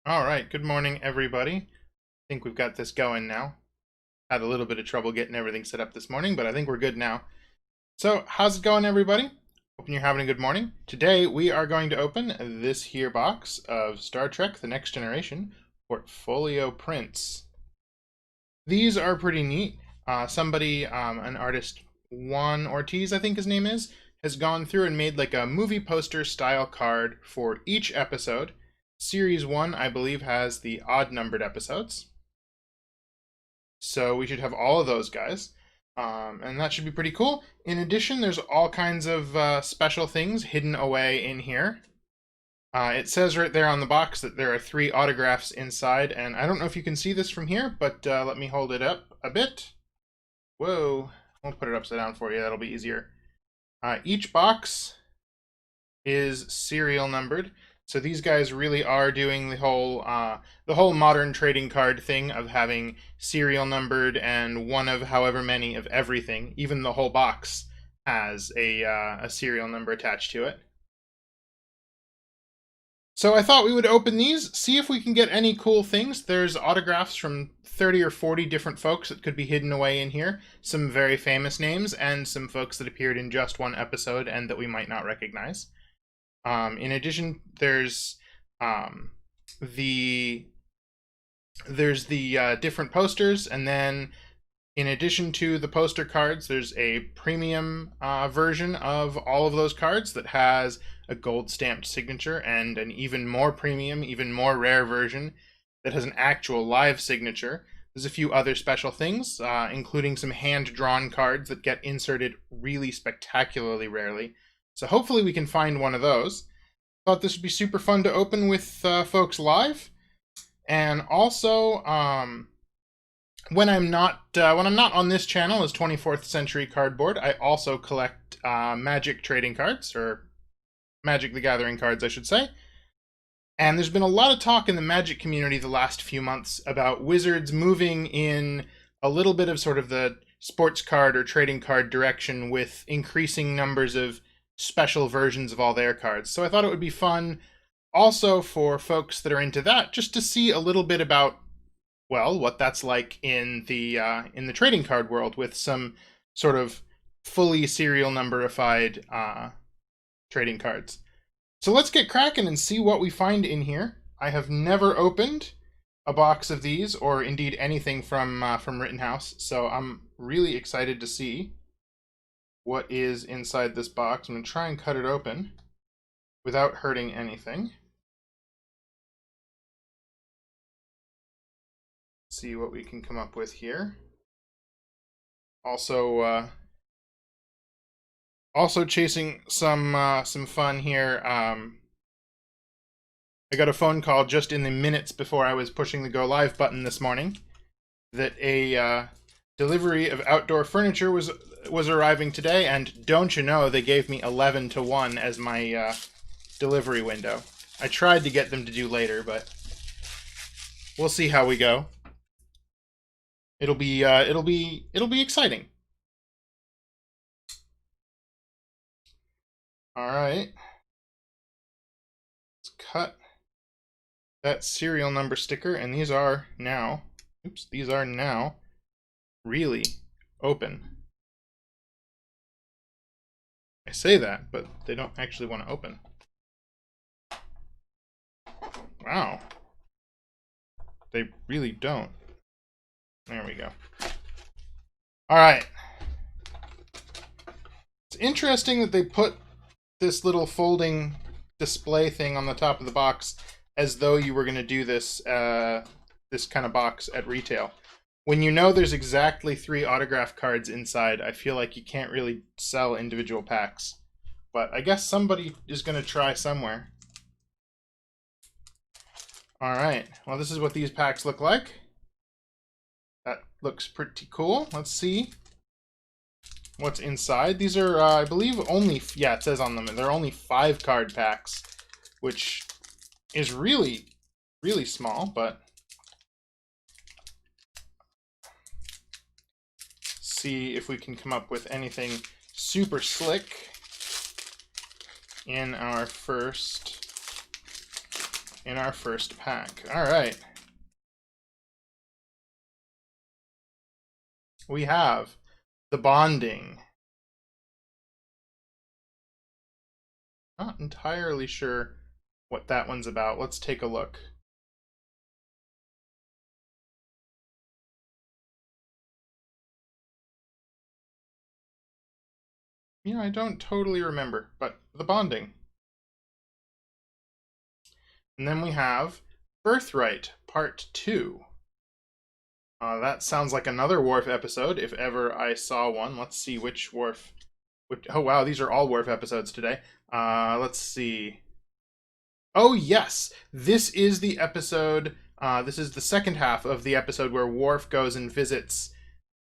All right, good morning, everybody. I think we've got this going now. Had a little bit of trouble getting everything set up this morning, but I think we're good now. So, how's it going, everybody? Hoping you're having a good morning. Today, we are going to open this here box of Star Trek The Next Generation portfolio prints. These are pretty neat. An artist, Juan Ortiz, I think his name is, has gone through and made like a movie poster style card for each episode. Series 1, I believe, has the odd numbered episodes. So we should have all of those guys. And that should be pretty cool. In addition, there's all kinds of special things hidden away in here. It says right there on the box that there are 3 autographs inside, and I don't know if you can see this from here, but let me hold it up a bit. Whoa, I'll put it upside down for you, that'll be easier. Each box is serial numbered, so these guys really are doing the whole modern trading card thing of having serial numbered and one of however many of everything. Even the whole box has a serial number attached to it. So I thought we would open these, see if we can get any cool things. There's autographs from 30 or 40 different folks that could be hidden away in here. Some very famous names and some folks that appeared in just one episode and that we might not recognize. In addition, the different posters, and then in addition to the poster cards, there's a premium version of all of those cards that has a gold stamped signature, and an even more premium, even more rare version that has an actual live signature. There's a few other special things, including some hand-drawn cards that get inserted really spectacularly rarely. So hopefully we can find one of those. Thought this would be super fun to open with folks live. And also, when I'm not on this channel as 24th Century Cardboard, I also collect Magic trading cards, or Magic the Gathering cards, I should say. And there's been a lot of talk in the Magic community the last few months about Wizards moving in a little bit of sort of the sports card or trading card direction with increasing numbers of special versions of all their cards. So I thought it would be fun also for folks that are into that, just to see a little bit about, well, what that's like in the trading card world with some sort of fully serial numberified trading cards. So let's get cracking and see what we find in here. I have never opened a box of these, or indeed anything from Rittenhouse, so I'm really excited to see what is inside this box. I'm going to try and cut it open without hurting anything. See what we can come up with here. Also chasing some fun here. I got a phone call just in the minutes before I was pushing the go live button this morning that a delivery of outdoor furniture was arriving today, and don't you know, they gave me 11 to 1 as my delivery window. I tried to get them to do later, but we'll see how we go. It'll be exciting. All right. Let's cut that serial number sticker, and these are now really open. I say that, but they don't actually want to open. Wow. They really don't. There we go. All right. It's interesting that they put this little folding display thing on the top of the box as though you were going to do this this kind of box at retail. When you know there's exactly 3 autograph cards inside, I feel like you can't really sell individual packs. But I guess somebody is going to try somewhere. All right. Well, this is what these packs look like. That looks pretty cool. Let's see what's inside. These are, I believe, only, yeah, it says on them, they're only 5 card packs, which is really, really small, but see if we can come up with anything super slick in our first in our first pack. All right. We have the bonding. Not entirely sure what that one's about. Let's take a look. Yeah, I don't totally remember, but the bonding. And then we have Birthright Part 2. That sounds like another Wharf episode, if ever I saw one. Let's see which Wharf... oh, wow, these are all Wharf episodes today. Let's see. Oh, yes! This is the episode... this is the second half of the episode where Worf goes and visits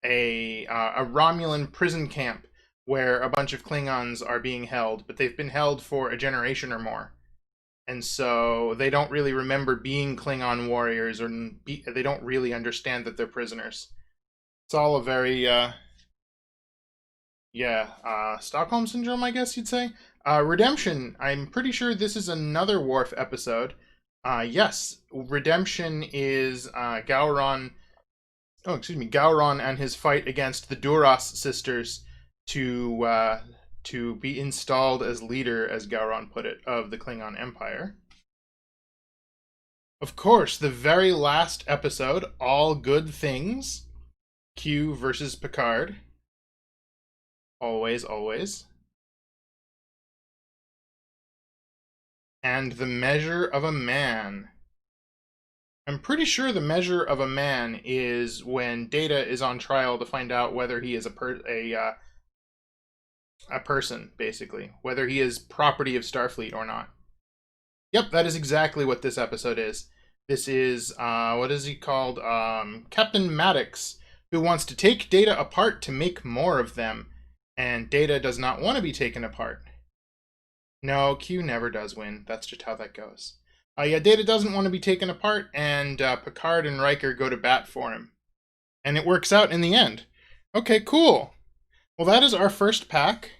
a Romulan prison camp where a bunch of Klingons are being held, but they've been held for a generation or more. And so they don't really remember being Klingon warriors, or they don't really understand that they're prisoners. It's all a very, Stockholm Syndrome, I guess you'd say. Redemption, I'm pretty sure this is another Worf episode. Yes, Redemption is Gowron and his fight against the Duras sisters to be installed as leader, as Gowron put it, of the Klingon Empire. Of course, the very last episode, All Good Things, Q versus Picard. Always, always. And The Measure of a Man. I'm pretty sure The Measure of a Man is when Data is on trial to find out whether he is a person, basically. Whether he is property of Starfleet or not. Yep, that is exactly what this episode is. This is, what is he called? Captain Maddox, who wants to take Data apart to make more of them. And Data does not want to be taken apart. No, Q never does win. That's just how that goes. Yeah, Data doesn't want to be taken apart, and Picard and Riker go to bat for him. And it works out in the end. Okay, cool. Well, that is our first pack.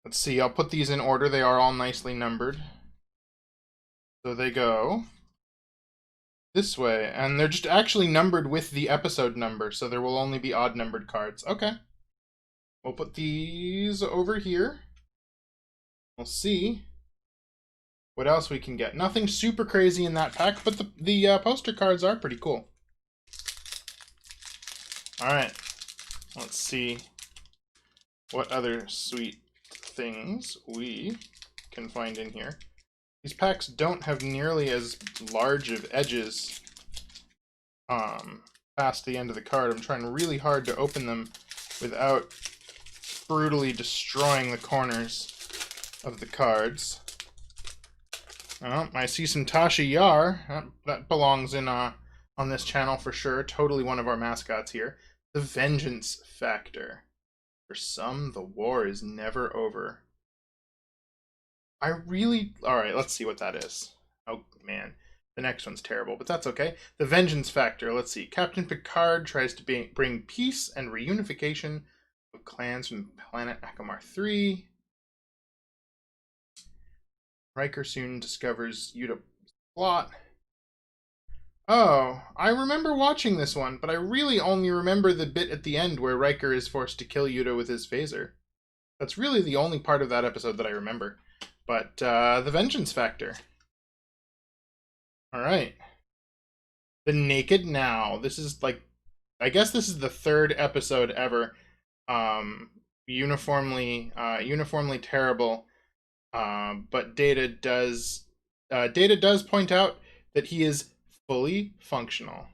Let's see, I'll put these in order. They are all nicely numbered. So they go this way, and they're just actually numbered with the episode number, so there will only be odd numbered cards. Okay. We'll put these over here. We'll see what else we can get. Nothing super crazy in that pack, but the poster cards are pretty cool. Alright. Let's see what other sweet things we can find in here. These packs don't have nearly as large of edges past the end of the card. I'm trying really hard to open them without brutally destroying the corners of the cards. Oh, I see some Tasha Yar. That belongs in on this channel for sure. Totally one of our mascots here. The Vengeance Factor. For some, the war is never over. Alright, let's see what that is. Oh, man. The next one's terrible, but that's okay. The Vengeance Factor. Let's see. Captain Picard tries to bring peace and reunification of clans from planet Akamar 3. Riker soon discovers Yuda's plot. Oh, I remember watching this one, but I really only remember the bit at the end where Riker is forced to kill Yuda with his phaser. That's really the only part of that episode that I remember. But, the Vengeance Factor. Alright. The Naked Now. This is, like, I guess this is the third episode ever. Uniformly terrible. But Data does point out that he is fully functional.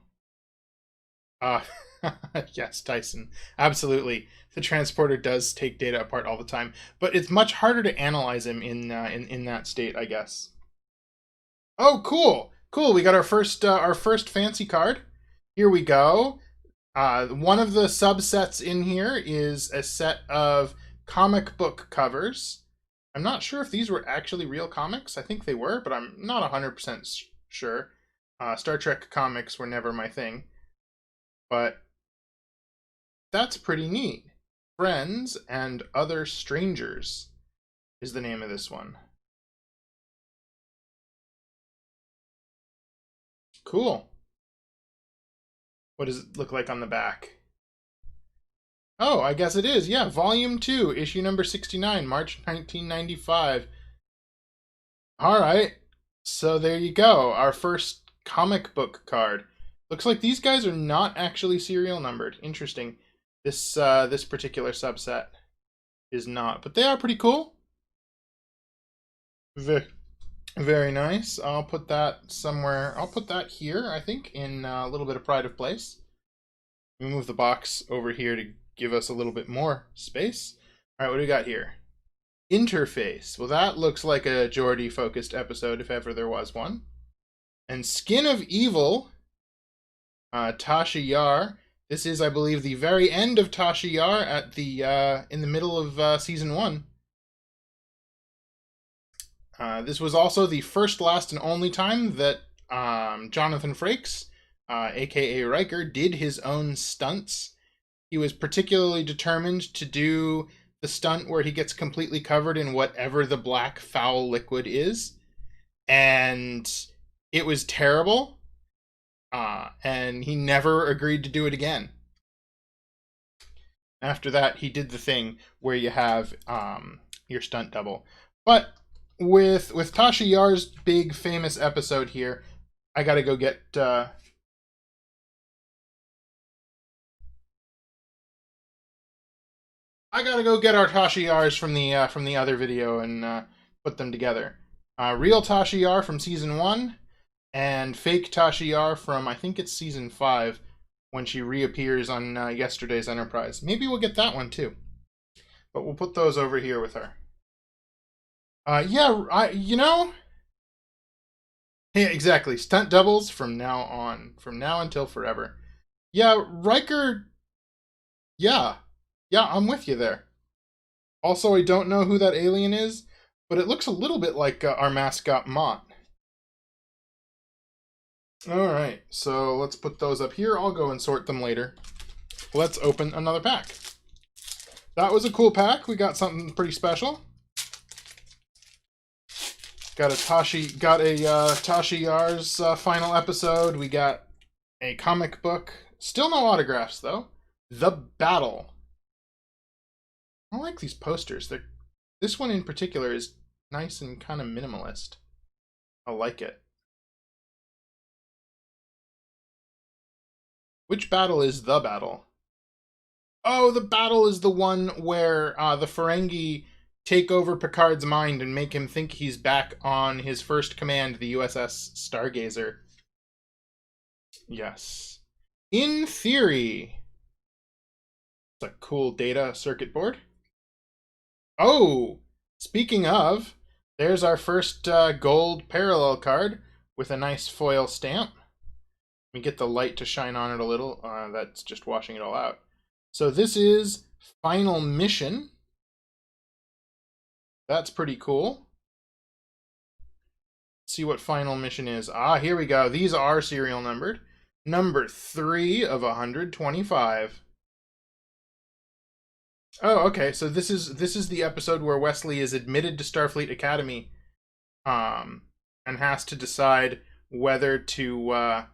Yes, Tyson. Absolutely. The transporter does take Data apart all the time, but it's much harder to analyze him in that state, I guess. Oh, cool. Cool. We got our first fancy card. Here we go. One of the subsets in here is a set of comic book covers. I'm not sure if these were actually real comics. I think they were, but I'm not 100% sure. Star Trek comics were never my thing. But that's pretty neat. Friends and Other Strangers is the name of this one. Cool. What does it look like on the back? Oh, I guess it is. Yeah, Volume 2, issue number 69, March 1995. All right. So there you go. Our first comic book card. Looks like these guys are not actually serial numbered. Interesting. This particular subset is not, but they are pretty cool. Very, very nice. I'll put that somewhere. I'll put that here, I think, in a little bit of pride of place. Move the box over here to give us a little bit more space. All right, what do we got here? Interface. Well, that looks like a Geordie-focused episode, if ever there was one. And Skin of Evil, Tasha Yar. This is, I believe, the very end of Tasha Yar at the in the middle of season 1. This was also the first, last, and only time that Jonathan Frakes, aka Riker, did his own stunts. He was particularly determined to do the stunt where he gets completely covered in whatever the black foul liquid is, and it was terrible. And he never agreed to do it again. After that, he did the thing where you have your stunt double. But with Tasha Yar's big famous episode here, I gotta go get our Tasha Yars from the other video and put them together. Real Tasha Yar from season 1 and fake Tasha Yar from, I think it's season 5, when she reappears on yesterday's Enterprise. Maybe we'll get that one too, but we'll put those over here with her. Yeah, yeah, exactly. Stunt doubles from now on, from now until forever. Yeah, Riker. Yeah, I'm with you there. Also, I don't know who that alien is, but it looks a little bit like our mascot Mott. Alright, so let's put those up here. I'll go and sort them later. Let's open another pack. That was a cool pack. We got something pretty special. Got a Tasha Yar's final episode. We got a comic book. Still no autographs, though. The Battle. I like these posters. This one in particular is nice and kind of minimalist. I like it. Which battle is the battle? Oh, the battle is the one where the Ferengi take over Picard's mind and make him think he's back on his first command, the USS Stargazer. Yes. In theory. It's a cool data circuit board. Oh, speaking of, there's our first gold parallel card with a nice foil stamp. Let me get the light to shine on it a little. That's just washing it all out. So this is Final Mission. That's pretty cool. Let's see what Final Mission is. Here we go. These are serial numbered. Number 3 of 125. Oh, okay. So this is the episode where Wesley is admitted to Starfleet Academy, and has to decide whether to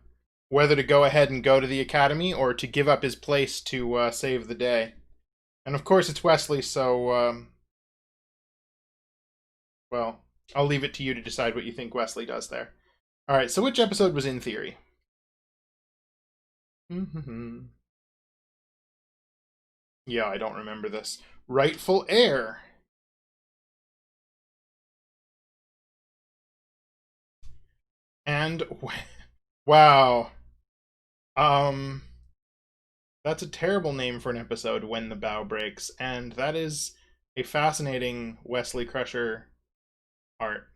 go ahead and go to the Academy or to give up his place to save the day. And of course, it's Wesley, so well, I'll leave it to you to decide what you think Wesley does there. All right. So which episode was In Theory? Yeah, I don't remember this. Rightful Heir. And wow. That's a terrible name for an episode, When the Bow Breaks, and that is a fascinating Wesley Crusher art.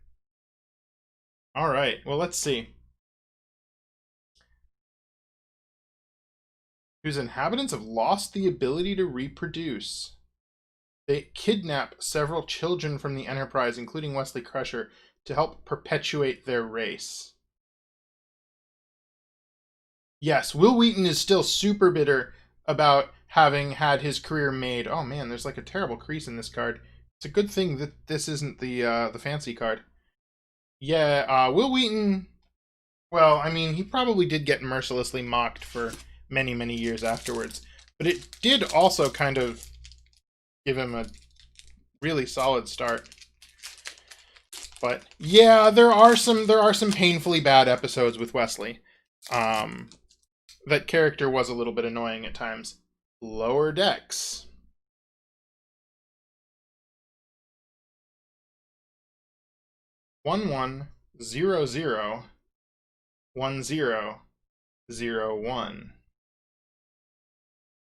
All right. Well, let's see. Whose inhabitants have lost the ability to reproduce. They kidnap several children from the Enterprise, including Wesley Crusher, to help perpetuate their race. Yes, Will Wheaton is still super bitter about having had his career made. Oh man, there's like a terrible crease in this card. It's a good thing that this isn't the fancy card. Yeah, Will Wheaton Well, I mean, he probably did get mercilessly mocked for many, many years afterwards. But it did also kind of give him a really solid start. But yeah, there are some painfully bad episodes with Wesley. That character was a little bit annoying at times. Lower Decks. 11001001.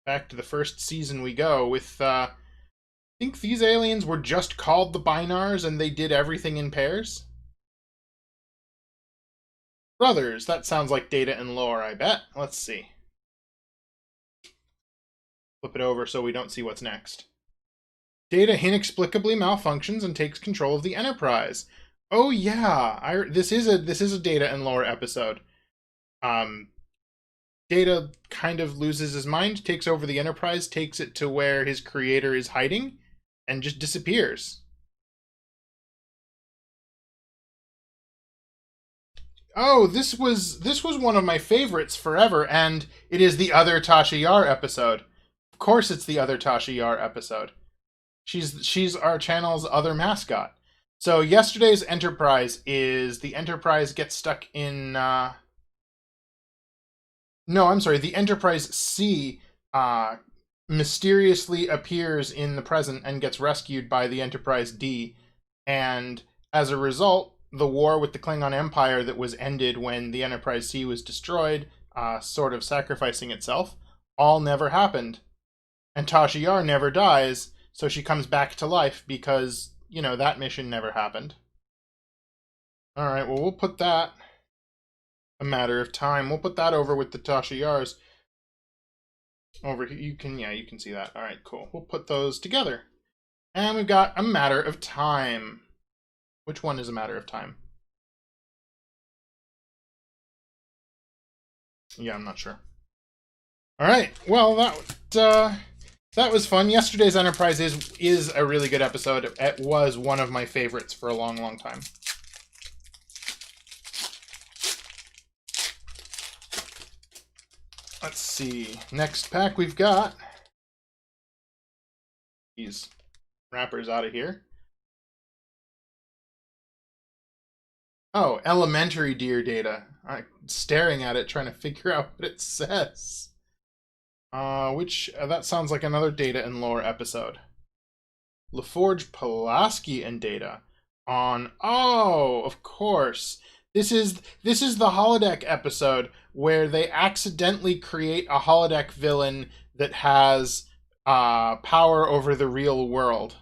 Back to the first season we go with I think these aliens were just called the Binars and they did everything in pairs. Brothers, that sounds like Data and Lore, I bet. Let's see. Flip it over so we don't see what's next. Data inexplicably malfunctions and takes control of the Enterprise. Oh yeah, this is a Data and Lore episode. Data kind of loses his mind, takes over the Enterprise, takes it to where his creator is hiding, and just disappears. Oh, this was one of my favorites forever, and it is the other Tasha Yar episode. Of course, it's the other Tasha Yar episode. She's our channel's other mascot. So yesterday's Enterprise is the Enterprise gets stuck in. No, I'm sorry. The Enterprise C mysteriously appears in the present and gets rescued by the Enterprise D, and as a result, the war with the Klingon Empire that was ended when the Enterprise C was destroyed, sort of sacrificing itself, all never happened. And Tasha Yar never dies, so she comes back to life because, that mission never happened. Alright, well, we'll put that, a matter of time. We'll put that over with the Tasha Yars. Over here, you can see that. Alright, cool. We'll put those together. And we've got a matter of time. Which one is a matter of time? Yeah, I'm not sure. Alright, well, that was fun. Yesterday's Enterprise is a really good episode. It was one of my favorites for a long, long time. Let's see. Next pack we've got these wrappers out of here. Oh, elementary deer data. I'm staring at it, trying to figure out what it says. That sounds like another Data and Lore episode. LaForge, Pulaski, and Data on. Oh, of course. This is the holodeck episode where they accidentally create a holodeck villain that has power over the real world.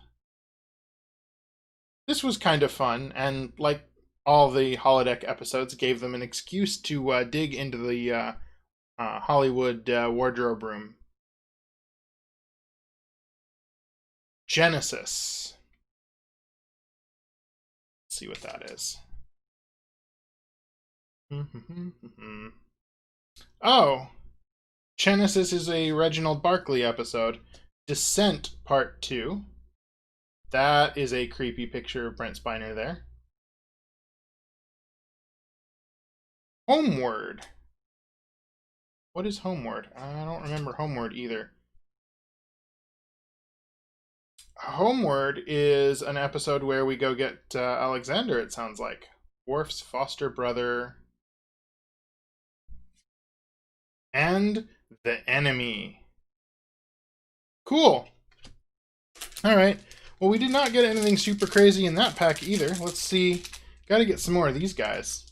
This was kind of fun, and like all the holodeck episodes, gave them an excuse to dig into the Hollywood wardrobe room. Genesis. Let's see what that is. Oh, Genesis is a Reginald Barclay episode. Descent Part 2. That is a creepy picture of Brent Spiner there. Homeward. What is Homeward? I don't remember Homeward either. Homeward is an episode where we go get Alexander, it sounds like. Worf's foster brother. And the enemy. Cool. Alright. Well, we did not get anything super crazy in that pack either. Let's see. Gotta get some more of these guys.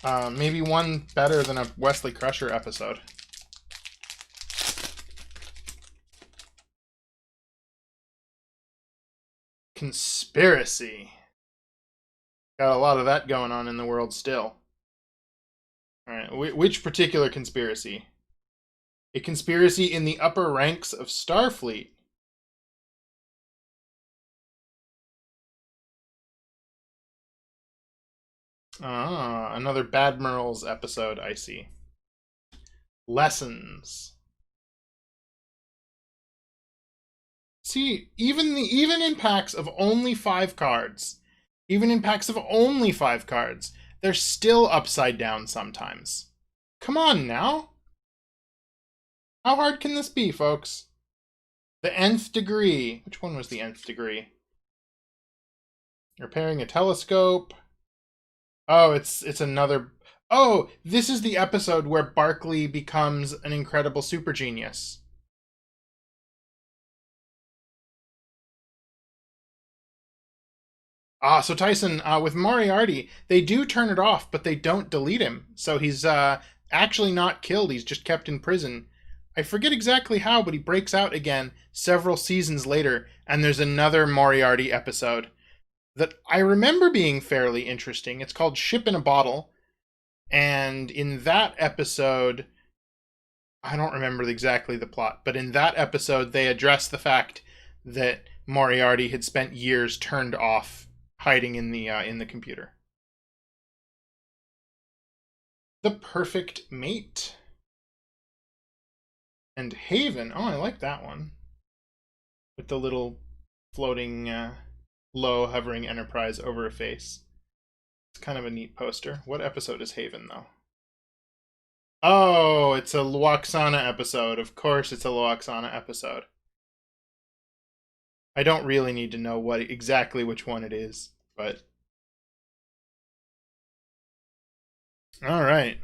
Maybe one better than a Wesley Crusher episode. Conspiracy. Got a lot of that going on in the world still. Alright, which particular conspiracy? A conspiracy in the upper ranks of Starfleet. Ah, another Badmirals episode, I see. Lessons. See, even in packs of only 5 cards, they're still upside down sometimes. Come on now. How hard can this be, folks? The nth degree. Which one was the nth degree? Repairing a telescope. Oh, it's another... Oh, this is the episode where Barkley becomes an incredible super genius. So Tyson, with Moriarty, they do turn it off, but they don't delete him. So he's actually not killed. He's just kept in prison. I forget exactly how, but he breaks out again several seasons later, and there's another Moriarty episode that I remember being fairly interesting. It's called Ship in a Bottle, and in that episode, I don't remember exactly the plot, but in that episode, they address the fact that Moriarty had spent years turned off, hiding in the computer. The Perfect Mate. And Haven. Oh, I like that one. With the little floating, low hovering Enterprise over a face. It's kind of a neat poster. What episode is Haven, though? Oh, it's a Lwaxana episode. Of course it's a Lwaxana episode. I don't really need to know exactly which one it is, but... Alright.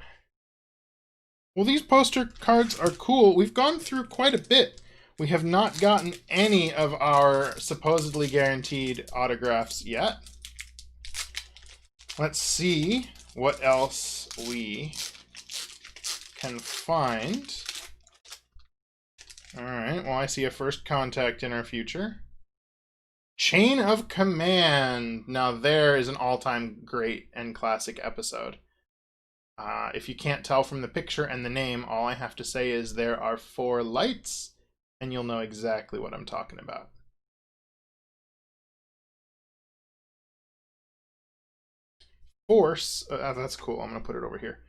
Well, these poster cards are cool. We've gone through quite a bit. We have not gotten any of our supposedly guaranteed autographs yet. Let's see what else we can find. Alright, well, I see a first contact in our future. Chain of Command. Now there is an all-time great and classic episode. If you can't tell from the picture and the name, all I have to say is there are 4 lights, and you'll know exactly what I'm talking about. Force. That's cool. I'm gonna put it over here.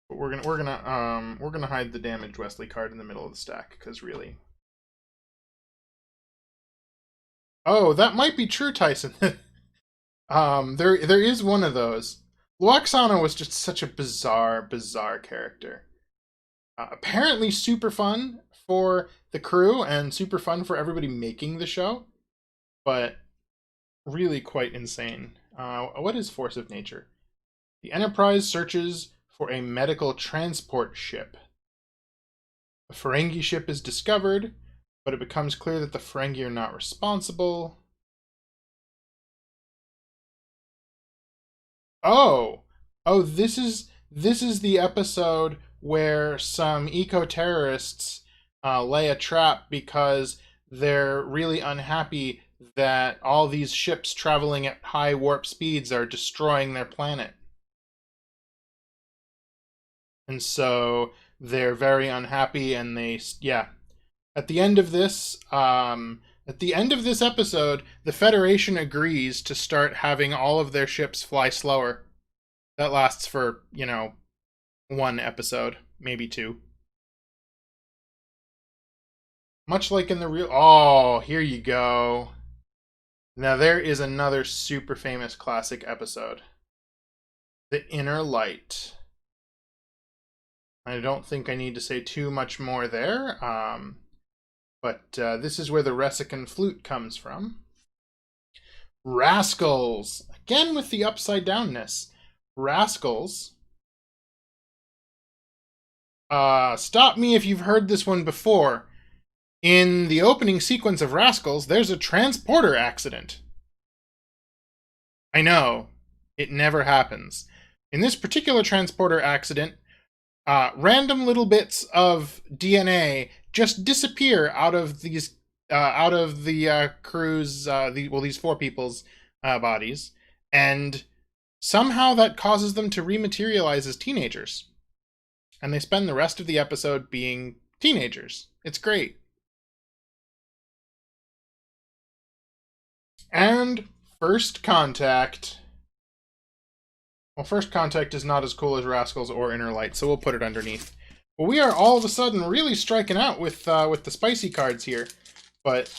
But we're gonna hide the damaged Wesley card in the middle of the stack, because really. Oh, that might be true, Tyson. There is one of those. Lwaxana was just such a bizarre character. Apparently super fun for the crew and super fun for everybody making the show, but really quite insane. What is Force of Nature? The Enterprise searches for a medical transport ship. A Ferengi ship is discovered, but it becomes clear that the Ferengi are not responsible. Oh, this is the episode where some eco-terrorists lay a trap because they're really unhappy that all these ships traveling at high warp speeds are destroying their planet. And so they're very unhappy, and at the end of this episode, the Federation agrees to start having all of their ships fly slower. That lasts for, 1 episode, maybe 2. Much like in the real... Oh, here you go. Now there is another super famous classic episode. The Inner Light. I don't think I need to say too much more there. But this is where the Resican flute comes from. Rascals. Again with the upside downness. Rascals. Stop me if you've heard this one before. In the opening sequence of Rascals, there's a transporter accident. I know. It never happens. In this particular transporter accident, random little bits of DNA just disappear out of the crew's these 4 people's bodies, and somehow that causes them to rematerialize as teenagers, and they spend the rest of the episode being teenagers. It's great. And First Contact. Well, First Contact is not as cool as Rascals or Inner Light, so we'll put it underneath. Well, we are all of a sudden really striking out with the spicy cards here, but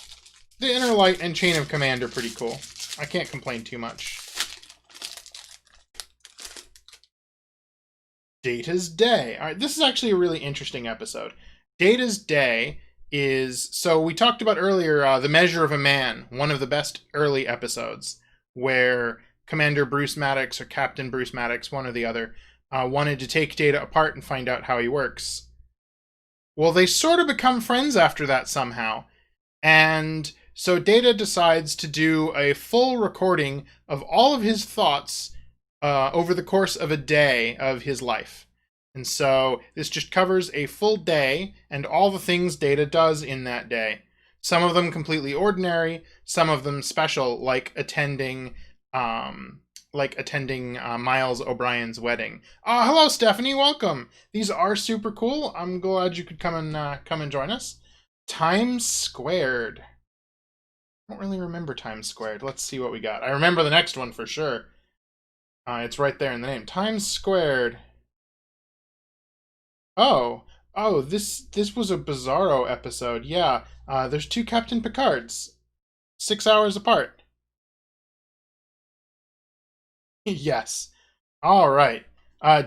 the Inner Light and Chain of Command are pretty cool. I can't complain too much. Data's Day. All right, this is actually a really interesting episode. Data's Day is, so we talked about earlier, The Measure of a Man, one of the best early episodes, where Commander Bruce Maddox or Captain Bruce Maddox, one or the other, wanted to take Data apart and find out how he works. Well, they sort of become friends after that somehow. And so Data decides to do a full recording of all of his thoughts over the course of a day of his life. And so this just covers a full day and all the things Data does in that day. Some of them completely ordinary, some of them special, like attending Miles O'Brien's wedding. Hello, Stephanie. Welcome. These are super cool. I'm glad you could come and join us. Times Squared. I don't really remember Times Squared. Let's see what we got. I remember the next one for sure. It's right there in the name. Times Squared. Oh, this was a Bizarro episode. Yeah, there's 2 Captain Picards, 6 hours apart. Yes. All right.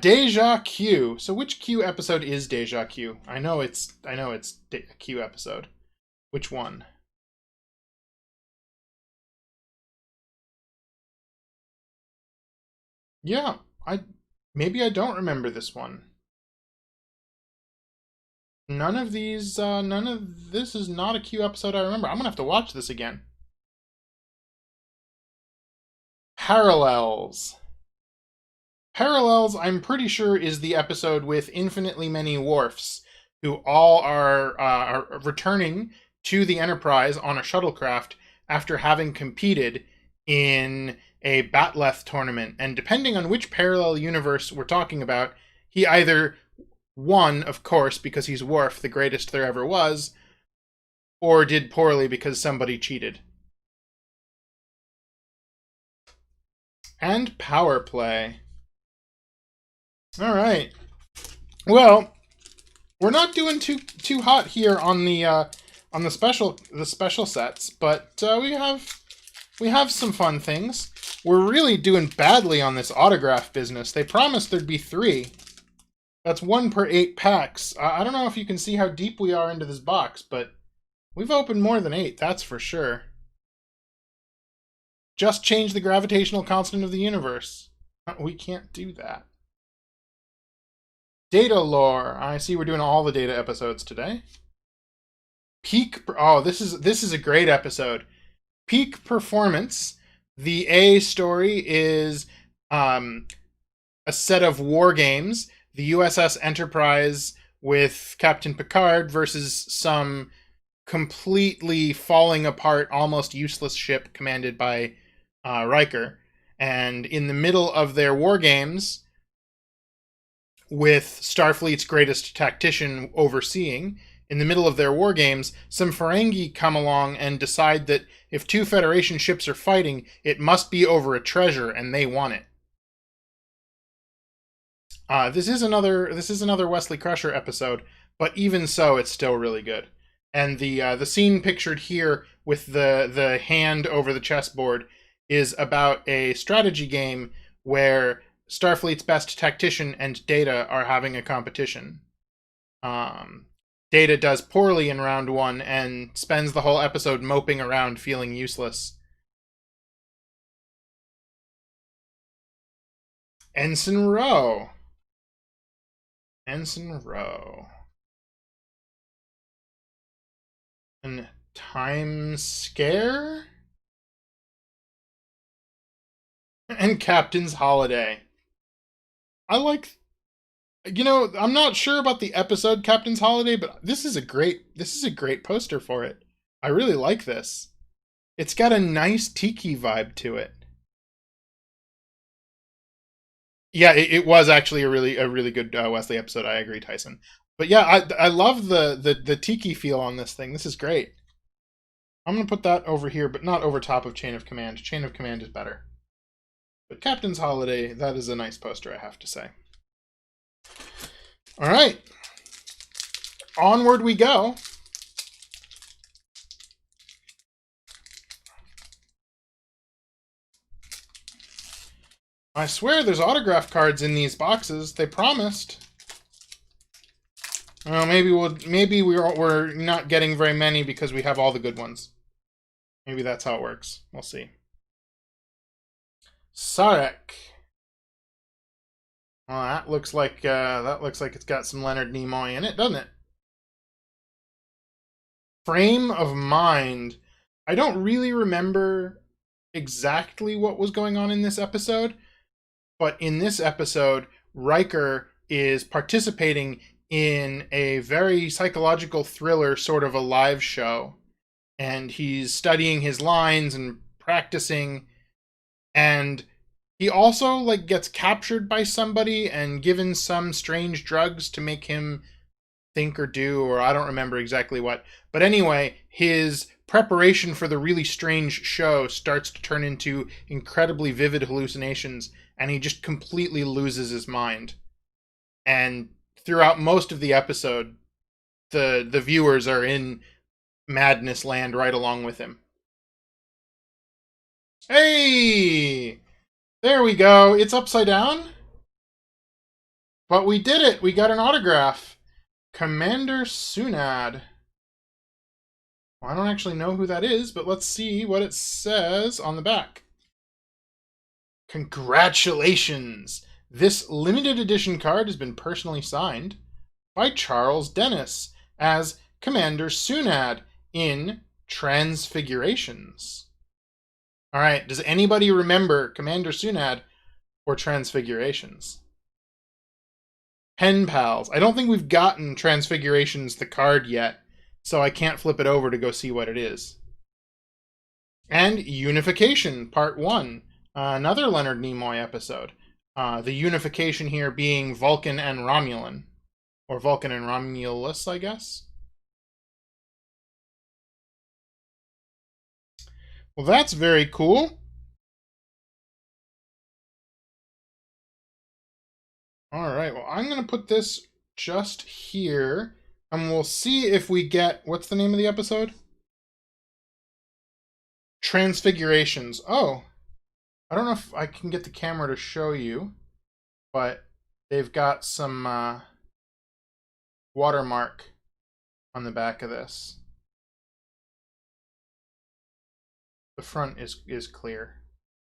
Deja Q. So which Q episode is Deja Q? I know it's a Q episode. Which one? Yeah, maybe I don't remember this one. None of this is not a Q episode I remember. I'm gonna have to watch this again. Parallels. Parallels, I'm pretty sure, is the episode with infinitely many Worfs, who all are returning to the Enterprise on a shuttlecraft after having competed in a Batleth tournament. And depending on which parallel universe we're talking about, he either won, of course, because he's Worf, the greatest there ever was, or did poorly because somebody cheated. And Power Play. All right. Well, we're not doing too hot here on the special sets, but we have some fun things. We're really doing badly on this autograph business. They promised there'd be 3. That's 1 per 8 packs. I don't know if you can see how deep we are into this box, but we've opened more than 8, that's for sure. Just change the gravitational constant of the universe. We can't do that. Data lore. I see we're doing all the Data episodes today. Peak. Oh, this is a great episode. Peak performance. The A story is a set of war games. The USS Enterprise with Captain Picard versus some completely falling apart, almost useless ship commanded by Riker. And in the middle of their war games, with Starfleet's greatest tactician overseeing, in the middle of their war games, some Ferengi come along and decide that if 2 Federation ships are fighting, it must be over a treasure, and they want it. This is another Wesley Crusher episode, but even so, it's still really good. And the scene pictured here with the hand over the chessboard is about a strategy game where Starfleet's best tactician and Data are having a competition. Data does poorly in round 1 and spends the whole episode moping around feeling useless. Ensign Rowe. Ensign Rowe. And Time Scare? And Captain's Holiday. I'm not sure about the episode Captain's Holiday, but this is a great poster for it. I really like this. It's got a nice tiki vibe to it. Yeah, it was actually a really good Wesley episode. I agree, Tyson. But yeah, I love the tiki feel on this thing. This is great. I'm gonna put that over here, but not over top of Chain of Command. Chain of Command is better. But Captain's Holiday, that is a nice poster, I have to say. All right. Onward we go. I swear there's autograph cards in these boxes. They promised. Maybe we're not getting very many because we have all the good ones. Maybe that's how it works. We'll see. Sarek. Well, that looks like it's got some Leonard Nimoy in it, doesn't it? Frame of Mind. I don't really remember exactly what was going on in this episode, but in this episode, Riker is participating in a very psychological thriller sort of a live show, and he's studying his lines and practicing, and he also like gets captured by somebody and given some strange drugs to make him think or do, or I don't remember exactly what. But anyway, his preparation for the really strange show starts to turn into incredibly vivid hallucinations, and he just completely loses his mind. And throughout most of the episode, the viewers are in madness land right along with him. Hey! There we go. It's upside down. But we did it. We got an autograph. Commander Sunad. Well, I don't actually know who that is, but let's see what it says on the back. Congratulations! This limited edition card has been personally signed by Charles Dennis as Commander Sunad in Transfigurations. All right, does anybody remember Commander Sunad or Transfigurations? Pen Pals. I don't think we've gotten Transfigurations, the card, yet, so I can't flip it over to go see what it is. And Unification, Part 1. Another Leonard Nimoy episode. The unification here being Vulcan and Romulan. Or Vulcan and Romulus, I guess. Well, that's very cool. Alright, well, I'm going to put this just here. And we'll see if we get... What's the name of the episode? Transfigurations. Oh. I don't know if I can get the camera to show you, but they've got some watermark on the back of this. The front is clear.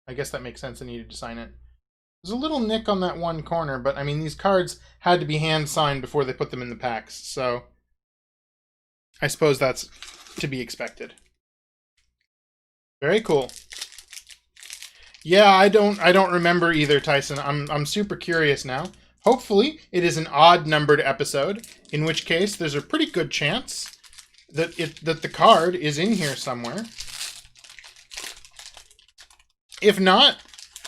I guess that makes sense. I needed to sign it. There's a little nick on that one corner, but I mean, these cards had to be hand signed before they put them in the packs, so I suppose that's to be expected. Very cool. Yeah, I don't remember either, Tyson. I'm super curious now. Hopefully, it is an odd numbered episode, in which case there's a pretty good chance that the card is in here somewhere. If not,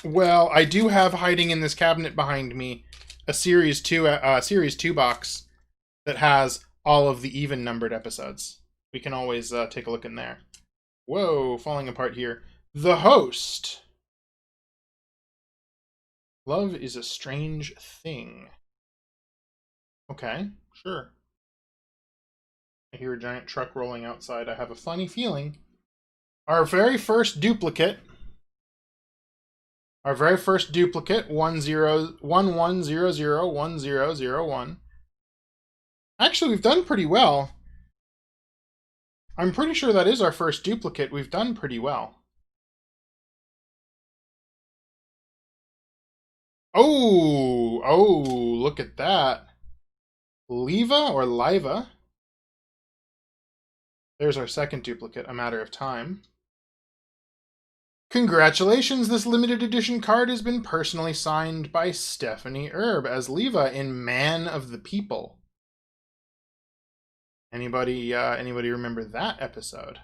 well, I do have hiding in this cabinet behind me a Series 2 box that has all of the even numbered episodes. We can always take a look in there. Whoa, falling apart here. The Host. Love is a strange thing. Okay, sure. I hear a giant truck rolling outside. I have a funny feeling. Our very first duplicate. 11001001. Actually, we've done pretty well. I'm pretty sure that is our first duplicate. We've done pretty well. Oh, look at that. Liva or Liva. There's our second duplicate, A Matter of Time. Congratulations, this limited edition card has been personally signed by Stephanie Erb as Liva in Man of the People. Anybody remember that episode?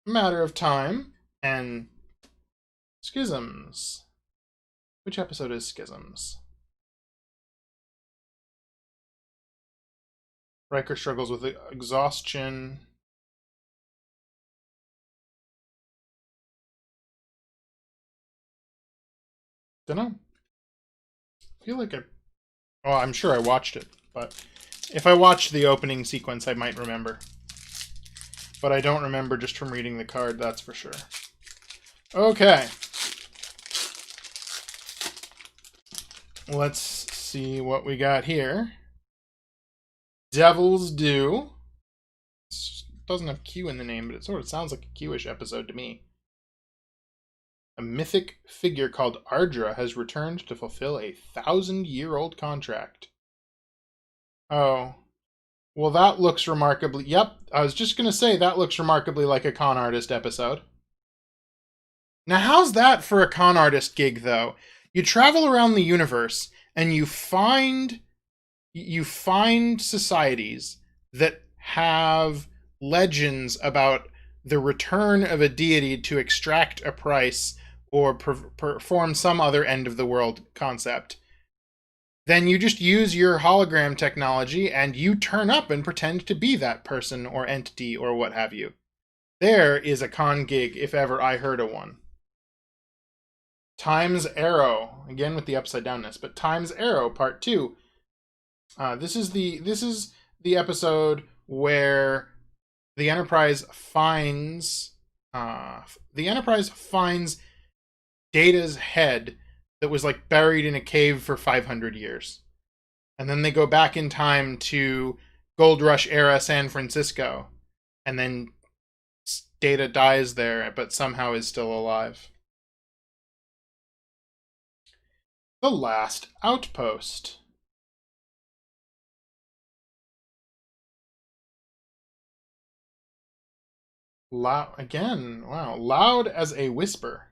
Matter of Time and Schisms. Which episode is Schisms? Riker struggles with exhaustion. Dunno. I feel like oh, I'm sure I watched it, but if I watched the opening sequence, I might remember. but I don't remember just from reading the card, that's for sure. Okay. Let's see what we got here. Devil's Due. It doesn't have Q in the name, but it sort of sounds like a Q-ish episode to me. A mythic figure called Ardra has returned to fulfill a 1,000-year-old contract. Oh. Well, that looks remarkably... Yep, I was just going to say that looks remarkably like a con artist episode. Now, how's that for a con artist gig, though? You travel around the universe, and you find societies that have legends about the return of a deity to extract a price or perform some other end-of-the-world concept. Then you just use your hologram technology and you turn up and pretend to be that person or entity or what have you. There is a con gig if ever I heard of one. Time's Arrow, again with the upside downness, but Time's Arrow Part 2. This is the episode where the Enterprise finds Data's head that was like buried in a cave for 500 years. And then they go back in time to Gold Rush era San Francisco. And then Data dies there, but somehow is still alive. The Last Outpost. Again, wow. Loud as a Whisper.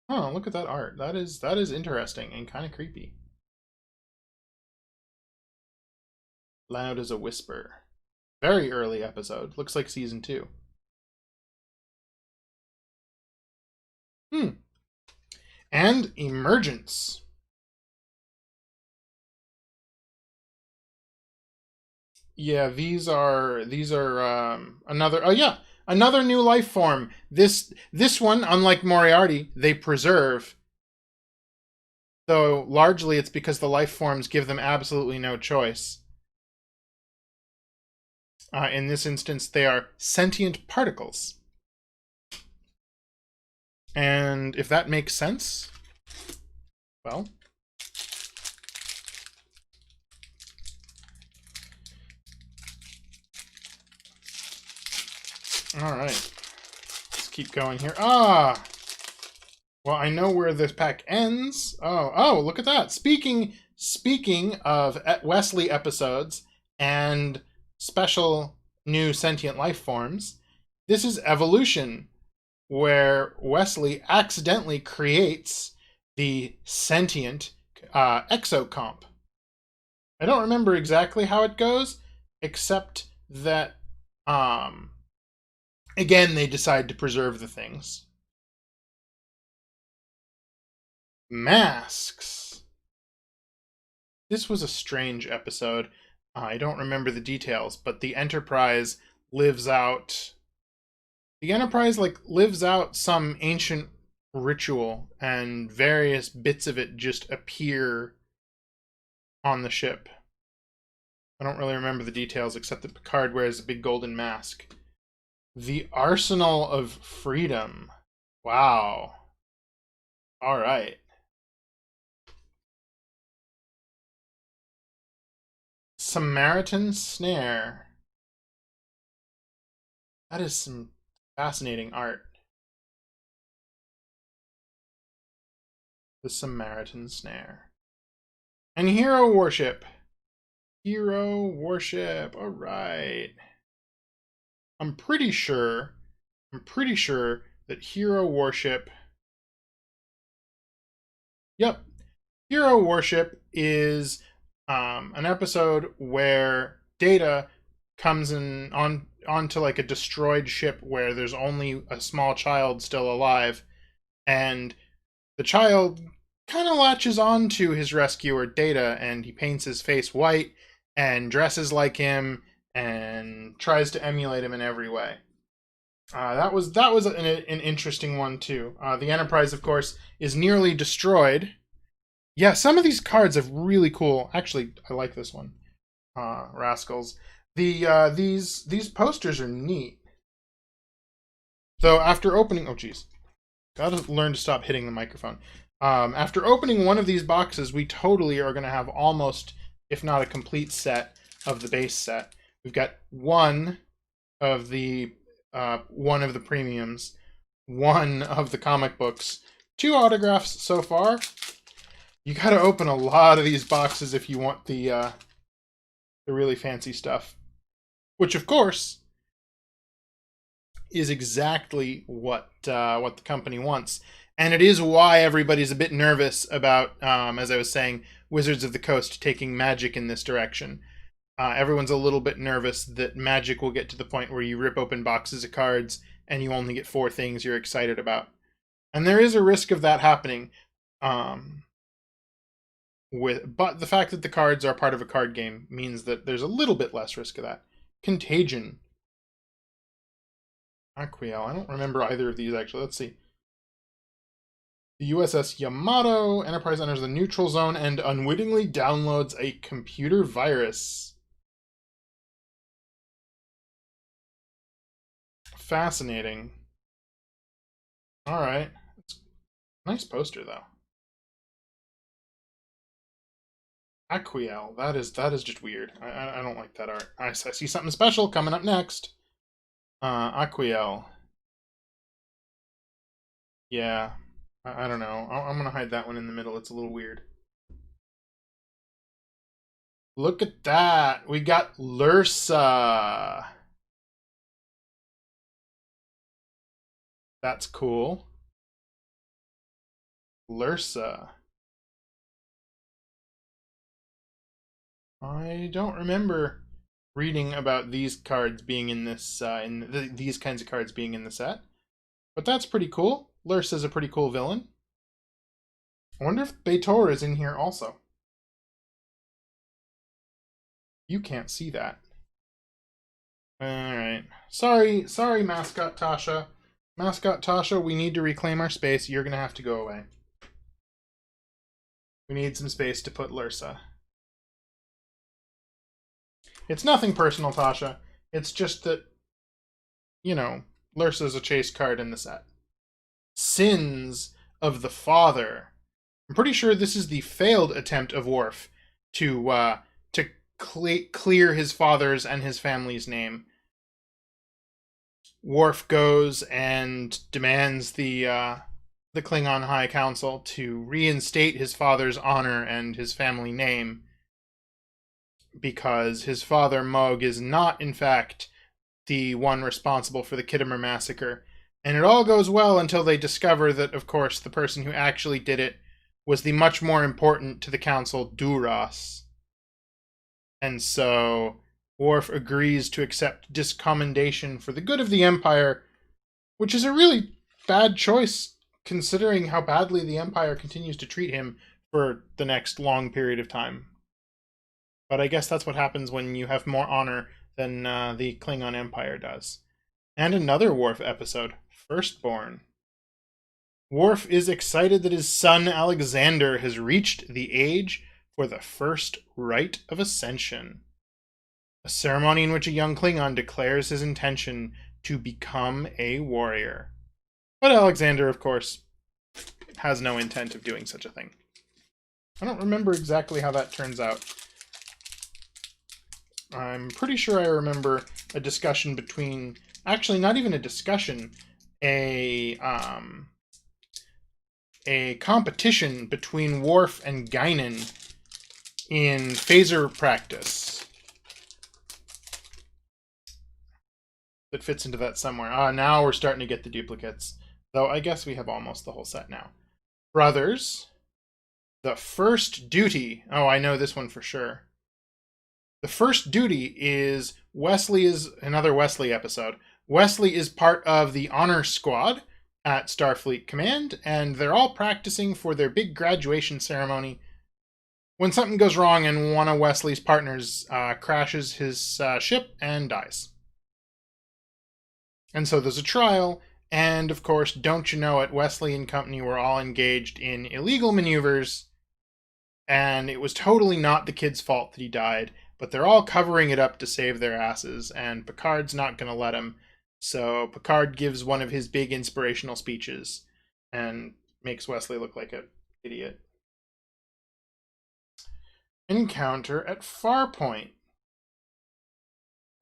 Oh, look at that art. That is interesting and kind of creepy. Loud as a Whisper. Very early episode. Looks like season 2. And Emergence. Yeah, these are another new life form. This one, unlike Moriarty, they preserve. Though largely it's because the life forms give them absolutely no choice. In this instance, they are sentient particles. And if that makes sense, well... Alright. Let's keep going here. Well, I know where this pack ends. Oh, look at that. Speaking of Wesley episodes and special new sentient life forms, this is Evolution, where Wesley accidentally creates the sentient exocomp. I don't remember exactly how it goes, except that again, they decide to preserve the things. Masks. This was a strange episode. I don't remember the details, but the Enterprise lives out... The Enterprise, lives out some ancient ritual, and various bits of it just appear on the ship. I don't really remember the details, except that Picard wears a big golden mask. The Arsenal of Freedom. Wow. All right. Samaritan Snare. That is some fascinating art. The Samaritan Snare. And Hero Worship. Hero Worship. All right. I'm pretty sure that Hero Worship... Yep. Hero Worship is an episode where Data comes in onto like a destroyed ship where there's only a small child still alive, and the child kind of latches on to his rescuer Data, and he paints his face white and dresses like him and tries to emulate him in every way. That was an interesting one too. The Enterprise, of course, is nearly destroyed. Yeah, some of these cards have really cool... Actually, I like this one. Rascals. These posters are neat. Though after opening, oh geez, gotta learn to stop hitting the microphone. After opening one of these boxes, we totally are gonna have almost, if not a complete set of the base set. We've got one of the premiums, one of the comic books, 2 autographs so far. You gotta open a lot of these boxes if you want the really fancy stuff. Which, of course, is exactly what the company wants. And it is why everybody's a bit nervous about, as I was saying, Wizards of the Coast taking Magic in this direction. Everyone's a little bit nervous that Magic will get to the point where you rip open boxes of cards and you only get 4 things you're excited about. And there is a risk of that happening. But the fact that the cards are part of a card game means that there's a little bit less risk of that. Contagion. Aquiel. I don't remember either of these, actually. Let's see. The USS Yamato. Enterprise enters the neutral zone and unwittingly downloads a computer virus. Fascinating. Alright. Nice poster, though. Aquiel. That is just weird. I don't like that art. I see something special coming up next. Aquiel. Yeah. I don't know. I'm gonna hide that one in the middle. It's a little weird. Look at that. We got Lursa. That's cool. Lursa. I don't remember reading about these cards being in this, these kinds of cards being in the set. But that's pretty cool. Lursa's a pretty cool villain. I wonder if Beitor is in here also. You can't see that. Alright. Sorry, Mascot Tasha. Mascot Tasha, we need to reclaim our space. You're gonna have to go away. We need some space to put Lursa. It's nothing personal, Tasha. It's just that, you know, Lursa's a chase card in the set. Sins of the Father. I'm pretty sure this is the failed attempt of Worf to clear his father's and his family's name. Worf goes and demands the Klingon High Council to reinstate his father's honor and his family name, because his father, Moog, is not, in fact, the one responsible for the Khitomer massacre. And it all goes well until they discover that, of course, the person who actually did it was the much more important to the Council Duras. And so Worf agrees to accept discommendation for the good of the Empire, which is a really bad choice, considering how badly the Empire continues to treat him for the next long period of time. But I guess that's what happens when you have more honor than the Klingon Empire does. And another Worf episode, Firstborn. Worf is excited that his son Alexander has reached the age for the first rite of ascension. A ceremony in which a young Klingon declares his intention to become a warrior. But Alexander, of course, has no intent of doing such a thing. I don't remember exactly how that turns out. I'm pretty sure I remember a discussion between... Actually, not even a discussion. A competition between Worf and Guinan in phaser practice that fits into that somewhere. Now we're starting to get the duplicates. Though I guess we have almost the whole set now. Brothers. The First Duty. Oh, I know this one for sure. The First Duty is Wesley is another Wesley episode. Wesley is part of the Honor Squad at Starfleet Command, and they're all practicing for their big graduation ceremony when something goes wrong and one of Wesley's partners crashes his ship and dies. And so there's a trial, and of course, don't you know it, Wesley and company were all engaged in illegal maneuvers, and it was totally not the kid's fault that he died. but they're all covering it up to save their asses, and Picard's not going to let him. So Picard gives one of his big inspirational speeches and makes Wesley look like an idiot. Encounter at Farpoint.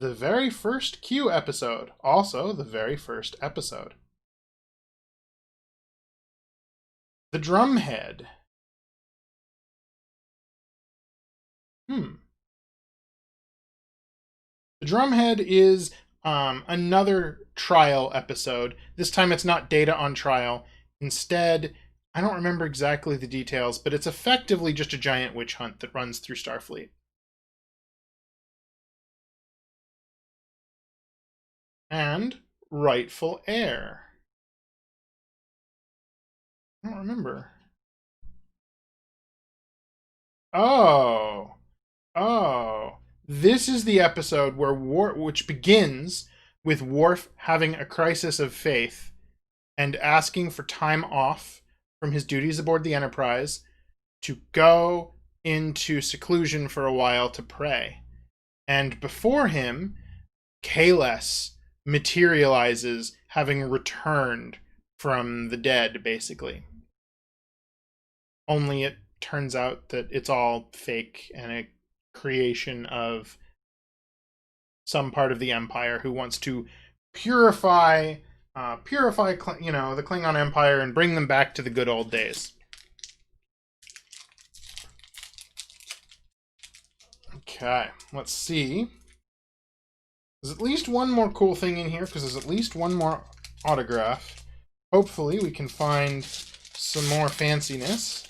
The very first Q episode. Also the very first episode. The Drumhead. The Drumhead is another trial episode. This time it's not Data on trial. Instead, I don't remember exactly the details, but it's effectively just a giant witch hunt that runs through Starfleet. And Rightful Heir. I don't remember. Oh. This is the episode where which begins with Worf having a crisis of faith and asking for time off from his duties aboard the Enterprise to go into seclusion for a while to pray. And before him, Kahless materializes, having returned from the dead, basically. Only it turns out that it's all fake and a creation of some part of the Empire who wants to purify the Klingon Empire and bring them back to the good old days. Okay, let's see. There's at least one more cool thing in here because there's at least one more autograph. Hopefully we can find some more fanciness.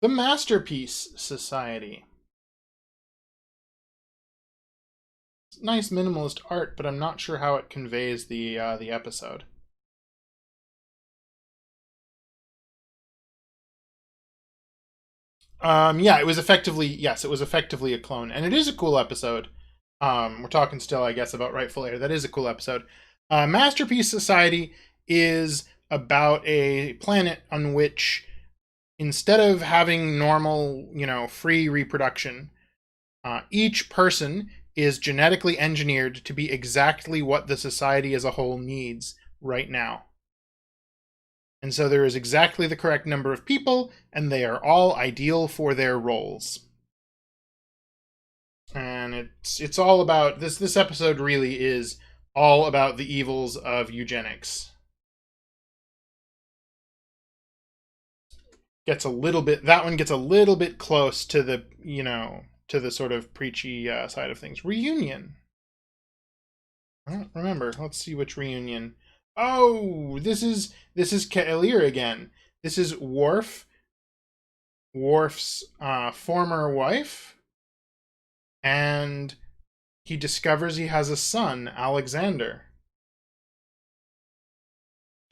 The Masterpiece Society. Nice minimalist art, but I'm not sure how it conveys the episode. Yeah, it was effectively a clone, and it is a cool episode. We're talking still, I guess, about Rightful Heir. That is a cool episode. Masterpiece Society is about a planet on which, instead of having normal, free reproduction, each person is genetically engineered to be exactly what the society as a whole needs right now. And so there is exactly the correct number of people, and they are all ideal for their roles. And it's all about this episode really is all about the evils of eugenics. That one gets a little bit close to the, to the sort of preachy side of things. Reunion. I don't remember. Let's see which reunion. Oh, this is Ka'Elir again. This is Worf's former wife, and he discovers he has a son, Alexander.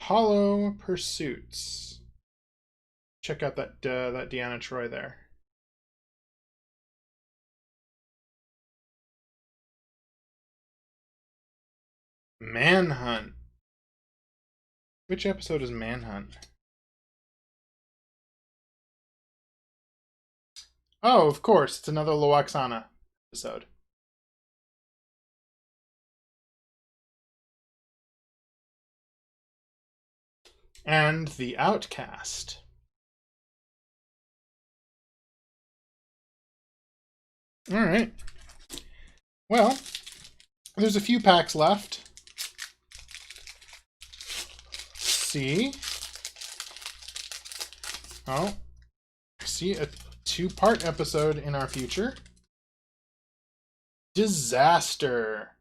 Hollow Pursuits. Check out that Deanna Troi there. Manhunt. Which episode is Manhunt? Oh, of course, it's another Loaxana episode. And The Outcast. All right. Well, there's a few packs left. See. Oh, see a 2-part episode in our future. Disaster.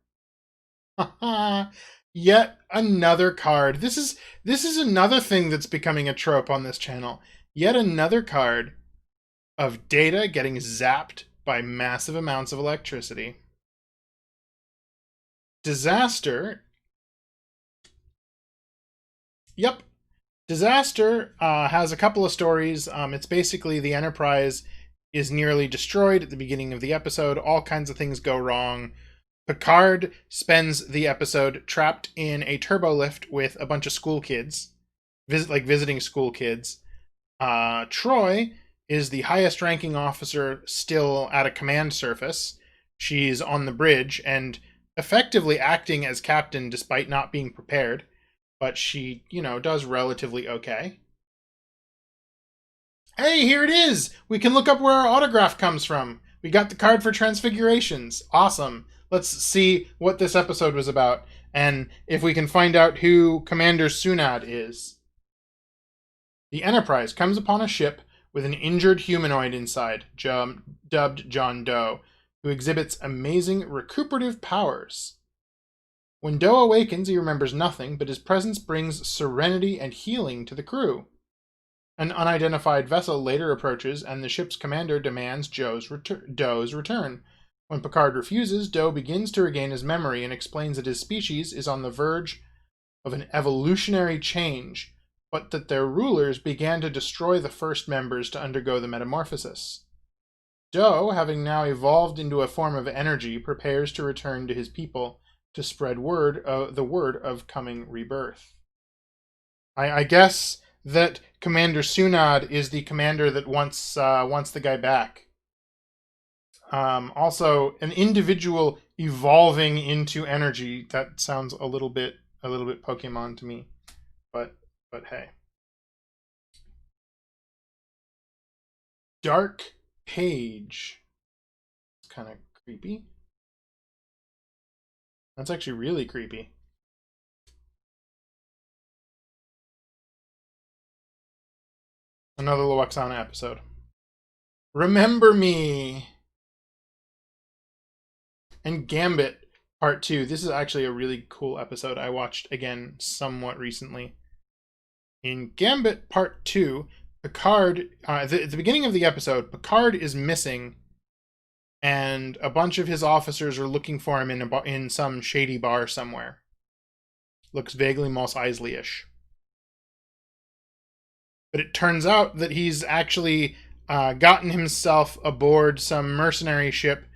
Yet another card. This is another thing that's becoming a trope on this channel. Yet another card of Data getting zapped by massive amounts of electricity. Disaster. Yep. Disaster has a couple of stories. It's basically the Enterprise is nearly destroyed at the beginning of the episode. All kinds of things go wrong. Picard spends the episode trapped in a turbo lift with a bunch of school kids visiting school kids. Troy is the highest ranking officer still at a command surface. She's on the bridge and effectively acting as captain despite not being prepared, but she, does relatively okay. Hey, here it is! We can look up where our autograph comes from. We got the card for Transfigurations. Awesome. Let's see what this episode was about, and if we can find out who Commander Sunad is. The Enterprise comes upon a ship with an injured humanoid inside, dubbed John Doe, who exhibits amazing recuperative powers. When Doe awakens, he remembers nothing, but his presence brings serenity and healing to the crew. An unidentified vessel later approaches, and the ship's commander demands Doe's return. When Picard refuses, Doe begins to regain his memory and explains that his species is on the verge of an evolutionary change, but that their rulers began to destroy the first members to undergo the metamorphosis. Doe, having now evolved into a form of energy, prepares to return to his people to spread the word of coming rebirth. I guess that Commander Sunad is the commander that wants the guy back. Also, an individual evolving into energy. That sounds a little bit Pokemon to me, but hey. Dark Page. It's kind of creepy. That's actually really creepy. Another Lwaxana episode. Remember Me! And Gambit Part 2. This is actually a really cool episode I watched again somewhat recently. In Gambit Part 2, Picard, at the beginning of the episode, Picard is missing, and a bunch of his officers are looking for him in some shady bar somewhere. Looks vaguely Mos Eisley-ish. But it turns out that he's actually gotten himself aboard some mercenary ship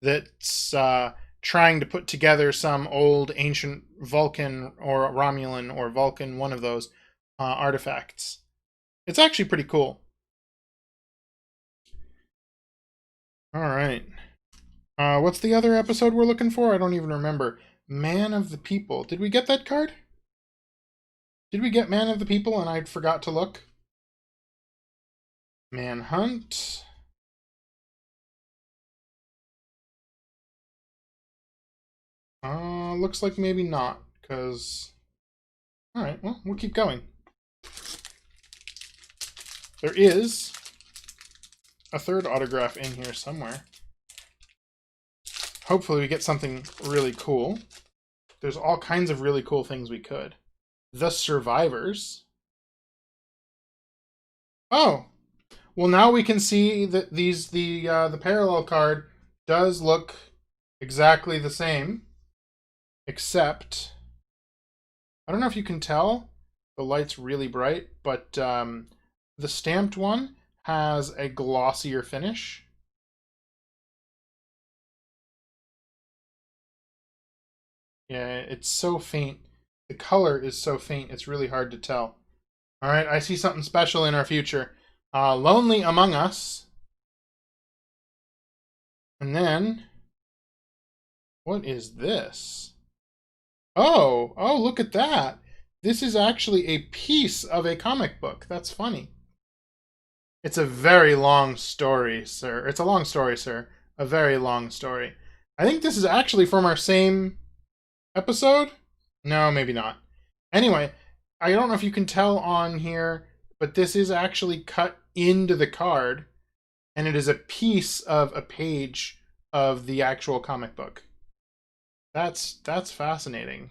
that's trying to put together some old ancient Vulcan or Romulan or Vulcan, one of those artifacts. It's actually pretty cool. All right. What's the other episode we're looking for? I don't even remember. Man of the People. Did we get that card? Did we get Man of the People and I forgot to look? Manhunt. Looks like maybe not, because... Alright, well, we'll keep going. There is a third autograph in here somewhere. Hopefully we get something really cool. There's all kinds of really cool things we could. The Survivors. Oh! Well, now we can see that the parallel card does look exactly the same, except I don't know if you can tell. The light's really bright, but the stamped one has a glossier finish. Yeah, it's so faint. The color is so faint, it's really hard to tell. All right, I see something special in our future. Lonely Among Us. And then, what is this? Oh, look at that. This is actually a piece of a comic book. That's funny. It's a very long story, sir. It's a long story, sir. A very long story. I think this is actually from our same episode? No, maybe not. Anyway, I don't know if you can tell on here, but this is actually cut into the card, and it is a piece of a page of the actual comic book. That's fascinating.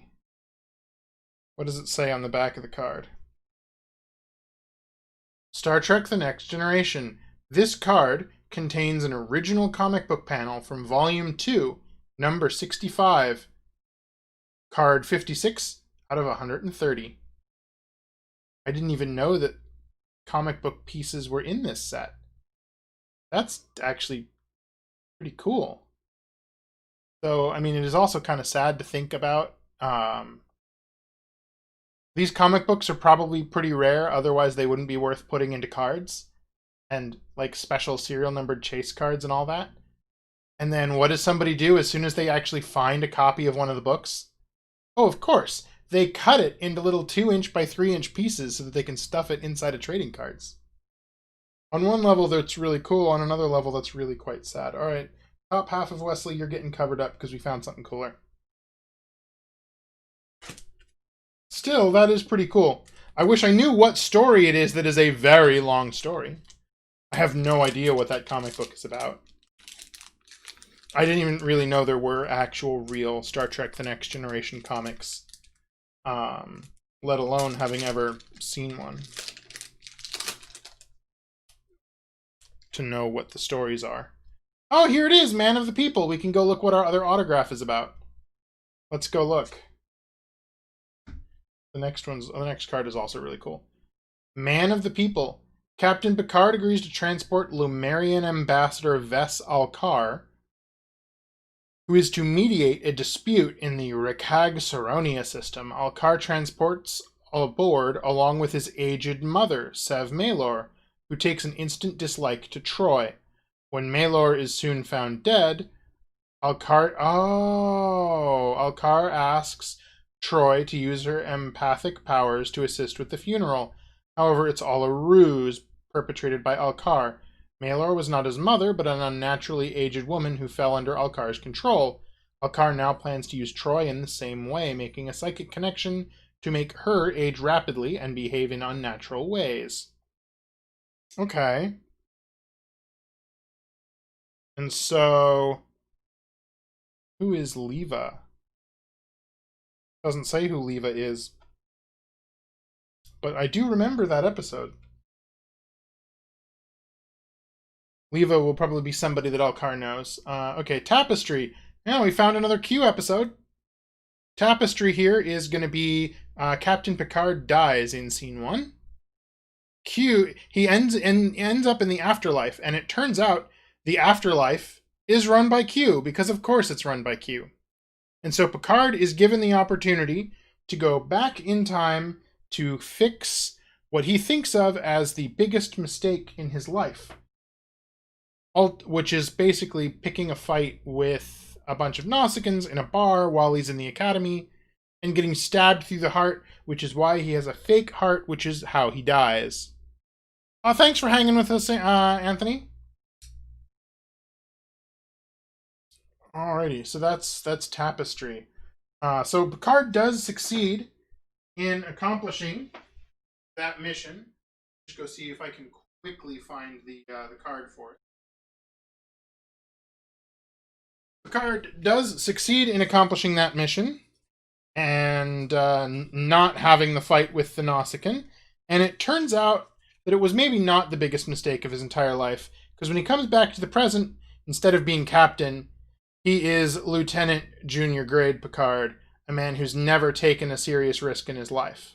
What does it say on the back of the card? Star Trek The Next Generation. This card contains an original comic book panel from Volume 2, number 65. Card 56 out of 130. I didn't even know that comic book pieces were in this set. That's actually pretty cool. So, I mean, it is also kind of sad to think about These comic books are probably pretty rare, otherwise they wouldn't be worth putting into cards. And like special serial numbered chase cards and all that. And then what does somebody do as soon as they actually find a copy of one of the books? Oh, of course. They cut it into little 2-inch by 3-inch pieces so that they can stuff it inside of trading cards. On one level, that's really cool. On another level, that's really quite sad. All right, top half of Wesley, you're getting covered up because we found something cooler. Still, that is pretty cool. I wish I knew what story it is that is a very long story. I have no idea what that comic book is about. I didn't even really know there were actual real Star Trek The Next Generation comics, let alone having ever seen one, to know what the stories are. Oh, here it is, Man of the People. We can go look what our other autograph is about. Let's go look. The next card is also really cool. Man of the People. Captain Picard agrees to transport Lumerian Ambassador Ves Alcar, who is to mediate a dispute in the Rekag-Saronia system. Alcar transports aboard along with his aged mother, Sev Maelor, who takes an instant dislike to Troy. When Maelor is soon found dead, Alcar asks Troy to use her empathic powers to assist with the funeral. However, it's all a ruse perpetrated by Alcar. Maelor was not his mother, but an unnaturally aged woman who fell under Alcar's control. Alcar now plans to use Troy in the same way, making a psychic connection to make her age rapidly and behave in unnatural ways. Okay. And so, who is Leva? Doesn't say who Leva is. But I do remember that episode. Leva will probably be somebody that Alcar knows. Okay, Tapestry. Now we found another Q episode. Tapestry here is going to be Captain Picard dies in scene 1. Q, he ends up in the afterlife, and it turns out the afterlife is run by Q, because of course it's run by Q. And so Picard is given the opportunity to go back in time to fix what he thinks of as the biggest mistake in his life, which is basically picking a fight with a bunch of Nausicaans in a bar while he's in the academy and getting stabbed through the heart, which is why he has a fake heart, which is how he dies. Thanks for hanging with us, Anthony. Alrighty, so that's Tapestry. So Picard does succeed in accomplishing that mission. Just go see if I can quickly find the card for it. Picard does succeed in accomplishing that mission and not having the fight with the Nausicaan. And it turns out that it was maybe not the biggest mistake of his entire life, because when he comes back to the present, instead of being captain, he is Lieutenant Junior Grade Picard, a man who's never taken a serious risk in his life.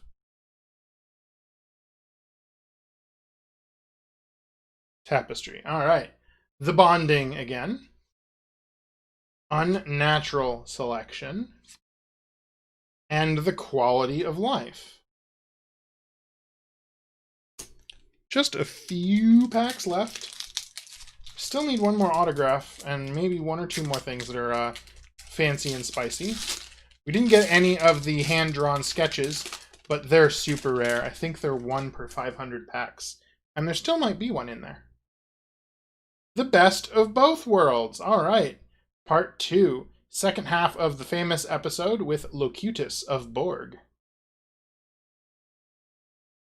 Tapestry. All right. The bonding again. Unnatural selection. And the quality of life. Just a few packs left. Still need one more autograph and maybe one or two more things that are fancy and spicy. We didn't get any of the hand-drawn sketches, but they're super rare. I think they're 1 per 500 packs. And there still might be one in there. The Best of Both Worlds. All right. Part 2. Second half of the famous episode with Locutus of Borg.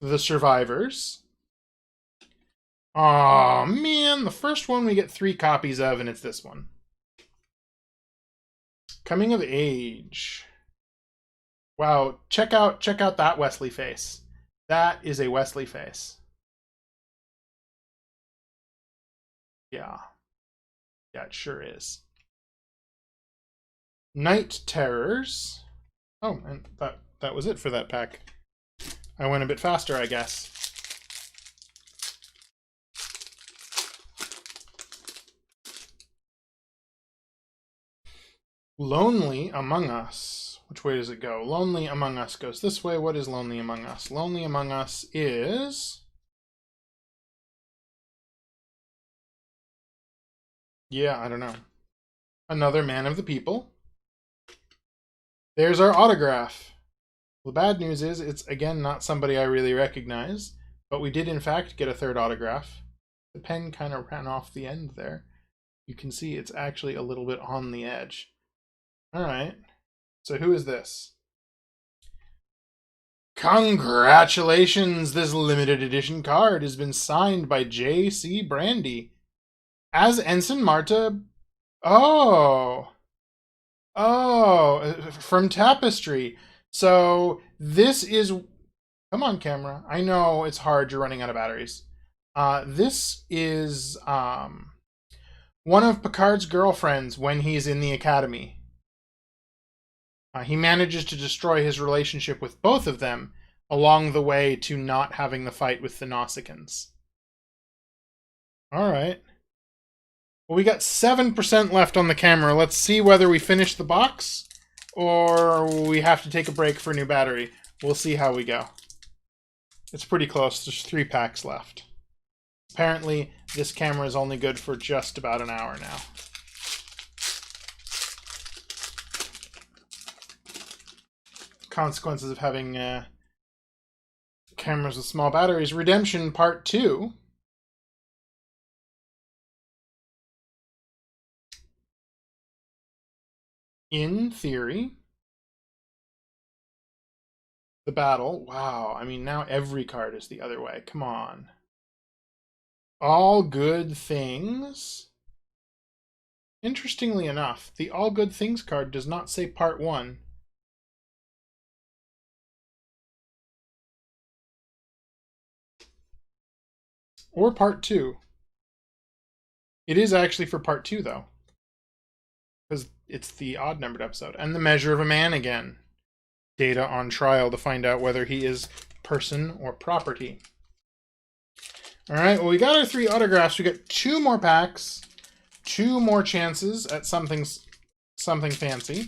The Survivors. Aw, man, the first one we get 3 copies of, and it's this one. Coming of Age. Wow, check out that Wesley face. That is a Wesley face. Yeah. Yeah, it sure is. Night Terrors. Oh, and that was it for that pack. I went a bit faster, I guess. Lonely Among Us. Which way does it go? Lonely Among Us goes this way. What is Lonely Among Us? Lonely Among Us is... yeah, I don't know. Another man of the people. There's our autograph. The bad news is it's, again, not somebody I really recognize, but we did, in fact, get a third autograph. The pen kind of ran off the end there. You can see it's actually a little bit on the edge. All right. So who is this? Congratulations! This limited edition card has been signed by J.C. Brandy as Ensign Marta. Oh. Oh, from Tapestry. So this is... come on, camera. I know it's hard. You're running out of batteries. This is one of Picard's girlfriends when he's in the academy. He manages to destroy his relationship with both of them along the way to not having the fight with the Nausicaans. All right. Well, we got 7% left on the camera. Let's see whether we finish the box or we have to take a break for a new battery. We'll see how we go. It's pretty close. There's 3 packs left. Apparently, this camera is only good for just about an hour now. Consequences of having cameras with small batteries. Redemption Part 2. In theory. The battle. Wow. I mean, now every card is the other way. Come on. All Good Things. Interestingly enough, the All Good Things card does not say Part 1. Or Part 2. It is actually for Part 2, though. Because it's the odd-numbered episode. And The Measure of a Man again. Data on trial to find out whether he is person or property. Alright, well, we got our 3 autographs. We got 2 more packs. 2 more chances at something fancy.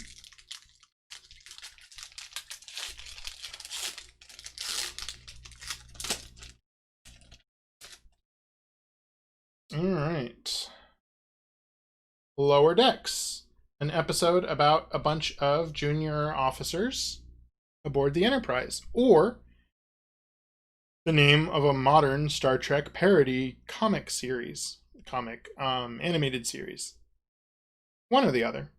Alright. Lower Decks. An episode about a bunch of junior officers aboard the Enterprise. Or the name of a modern Star Trek parody comic series. Animated series. One or the other.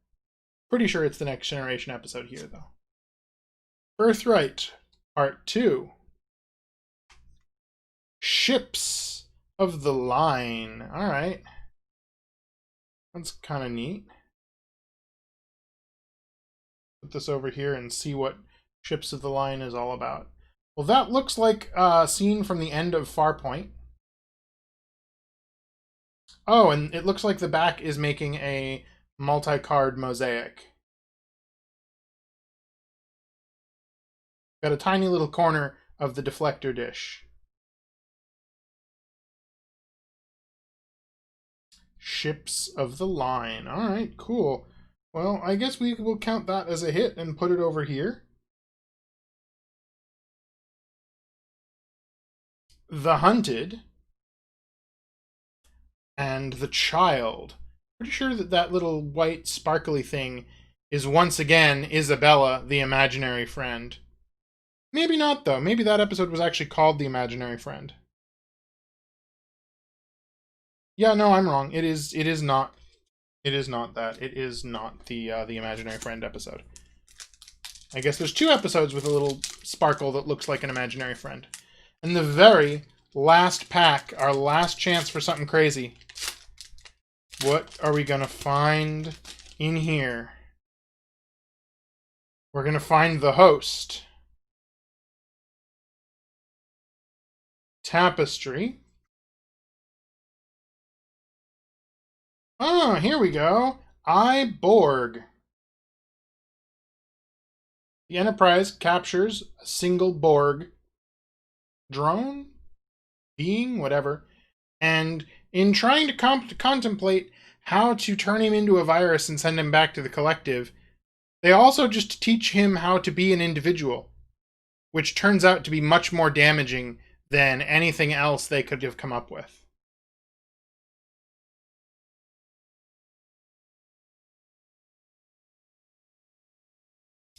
Pretty sure it's the Next Generation episode here, though. Birthright, Part 2. Ships of the Line. Alright. That's kind of neat. Put this over here and see what Ships of the Line is all about. Well, that looks like a scene from the end of Farpoint. Oh, and it looks like the back is making a multi-card mosaic. Got a tiny little corner of the deflector dish. Ships of the Line. All right, cool. Well, I guess we will count that as a hit and put it over here. The Hunted. And The Child. Pretty sure that that little white sparkly thing is once again Isabella, the imaginary friend. Maybe not, though. Maybe that episode was actually called The Imaginary Friend. Yeah, no, I'm wrong. It is not. It is not that. It is not the Imaginary Friend episode. I guess there's 2 episodes with a little sparkle that looks like an imaginary friend. And the very last pack, our last chance for something crazy. What are we going to find in here? We're going to find the host. Tapestry. Ah, here we go. Borg. The Enterprise captures a single Borg drone, being, whatever, and in trying to contemplate how to turn him into a virus and send him back to the collective, They also just teach him how to be an individual, which turns out to be much more damaging than anything else they could have come up with.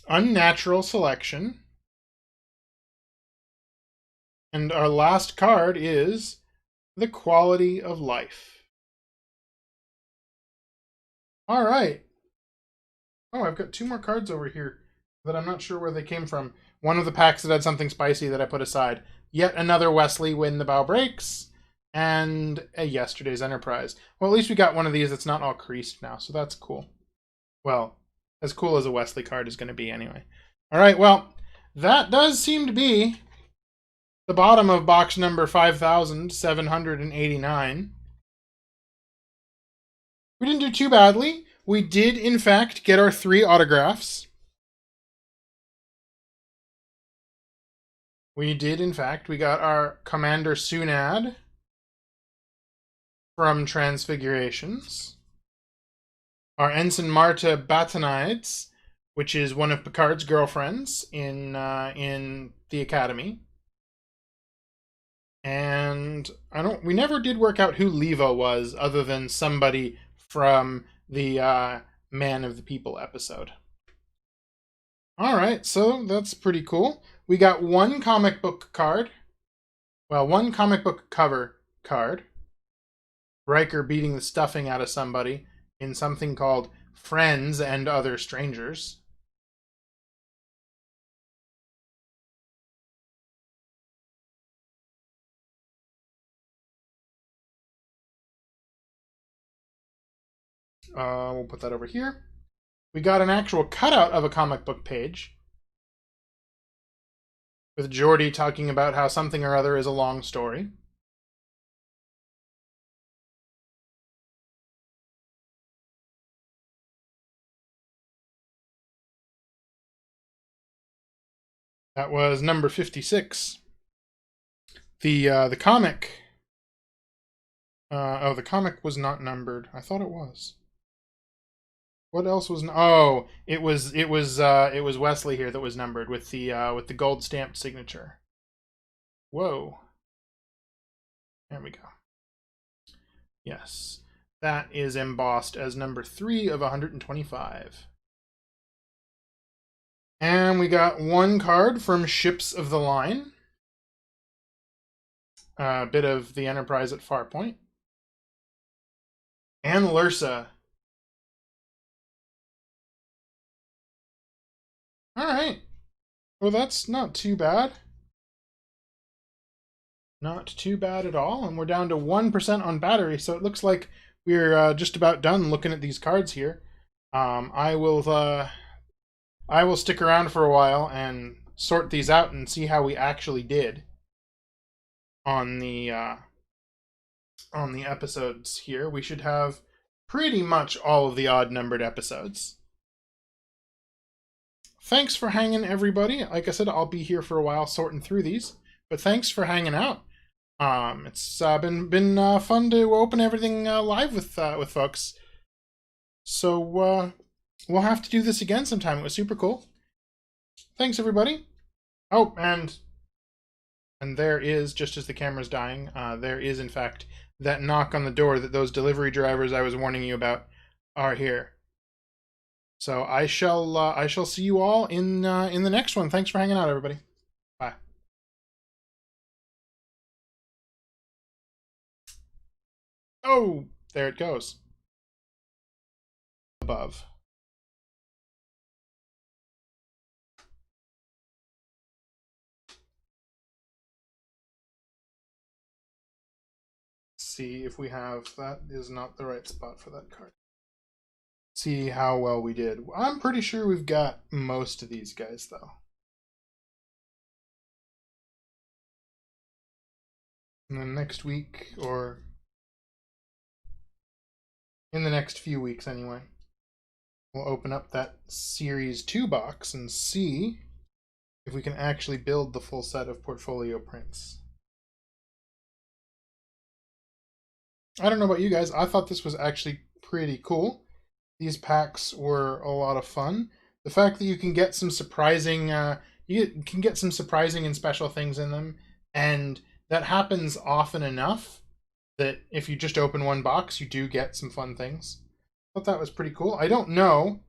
Unnatural selection. And our last card is the quality of life. All right. Oh, I've got two more cards over here that I'm not sure where they came from. One of the packs that had something spicy that I put aside. Yet another Wesley when the bow breaks. And a Yesterday's Enterprise. Well, at least we got one of these that's not all creased now, so that's cool. Well, as cool as a Wesley card is going to be anyway. All right, well, that does seem to be the bottom of box number 5,789. We didn't do too badly. We did, in fact, get our 3 autographs. We did, in fact. We got our Commander Sunad from Transfigurations. Our Ensign Marta Batanides, which is one of Picard's girlfriends in the Academy. And we never did work out who Levo was, other than somebody from the Man of the People episode. All right, so that's pretty cool. We got one comic book card. Well, one comic book cover card. Riker beating the stuffing out of somebody in something called Friends and Other Strangers. We'll put that over here. We got an actual cutout of a comic book page with Geordi talking about how something or other is a long story. That was number 56. The comic. The comic was not numbered. I thought it was. What else was? Oh, it was Wesley here that was numbered with the gold stamped signature. Whoa. There we go. Yes, that is embossed as number 3 of 125. And we got one card from Ships of the Line. A bit of the Enterprise at Farpoint. And Lursa. Alright. Well, that's not too bad. Not too bad at all. And we're down to 1% on battery, so it looks like we're just about done looking at these cards here. I will stick around for a while and sort these out and see how we actually did on the episodes here. We should have pretty much all of the odd-numbered episodes. Thanks for hanging, everybody. Like I said, I'll be here for a while sorting through these, but thanks for hanging out. It's been fun to open everything live with folks. So we'll have to do this again sometime. It was super cool. Thanks, everybody. Oh, and there is, just as the camera's dying, there is in fact that knock on the door that those delivery drivers I was warning you about are here. So I shall see you all in the next one. Thanks for hanging out, everybody. Bye. Oh, there it goes. Above. See if we have, that is not the right spot for that card. See how well we did. I'm pretty sure we've got most of these guys, though. And then next week, or in the next few weeks anyway, we'll open up that Series 2 box and see if we can actually build the full set of portfolio prints. I don't know about you guys, I thought this was actually pretty cool. These packs were a lot of fun. The fact that you can get some surprising, you can get some surprising and special things in them, and that happens often enough that if you just open one box, you do get some fun things. I thought that was pretty cool. I don't know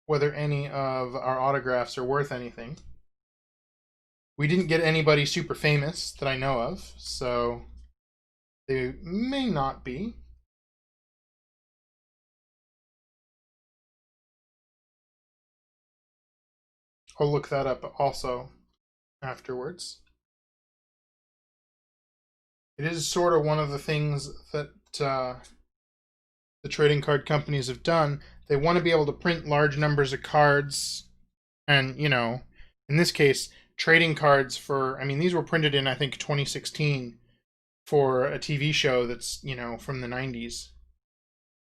whether any of our autographs are worth anything. We didn't get anybody super famous that I know of, so they may not be. I'll look that up also afterwards. It is sort of one of the things that the trading card companies have done. They want to be able to print large numbers of cards, and in this case, trading cards for. I mean, these were printed in I think 2016 for a TV show that's from the 90s.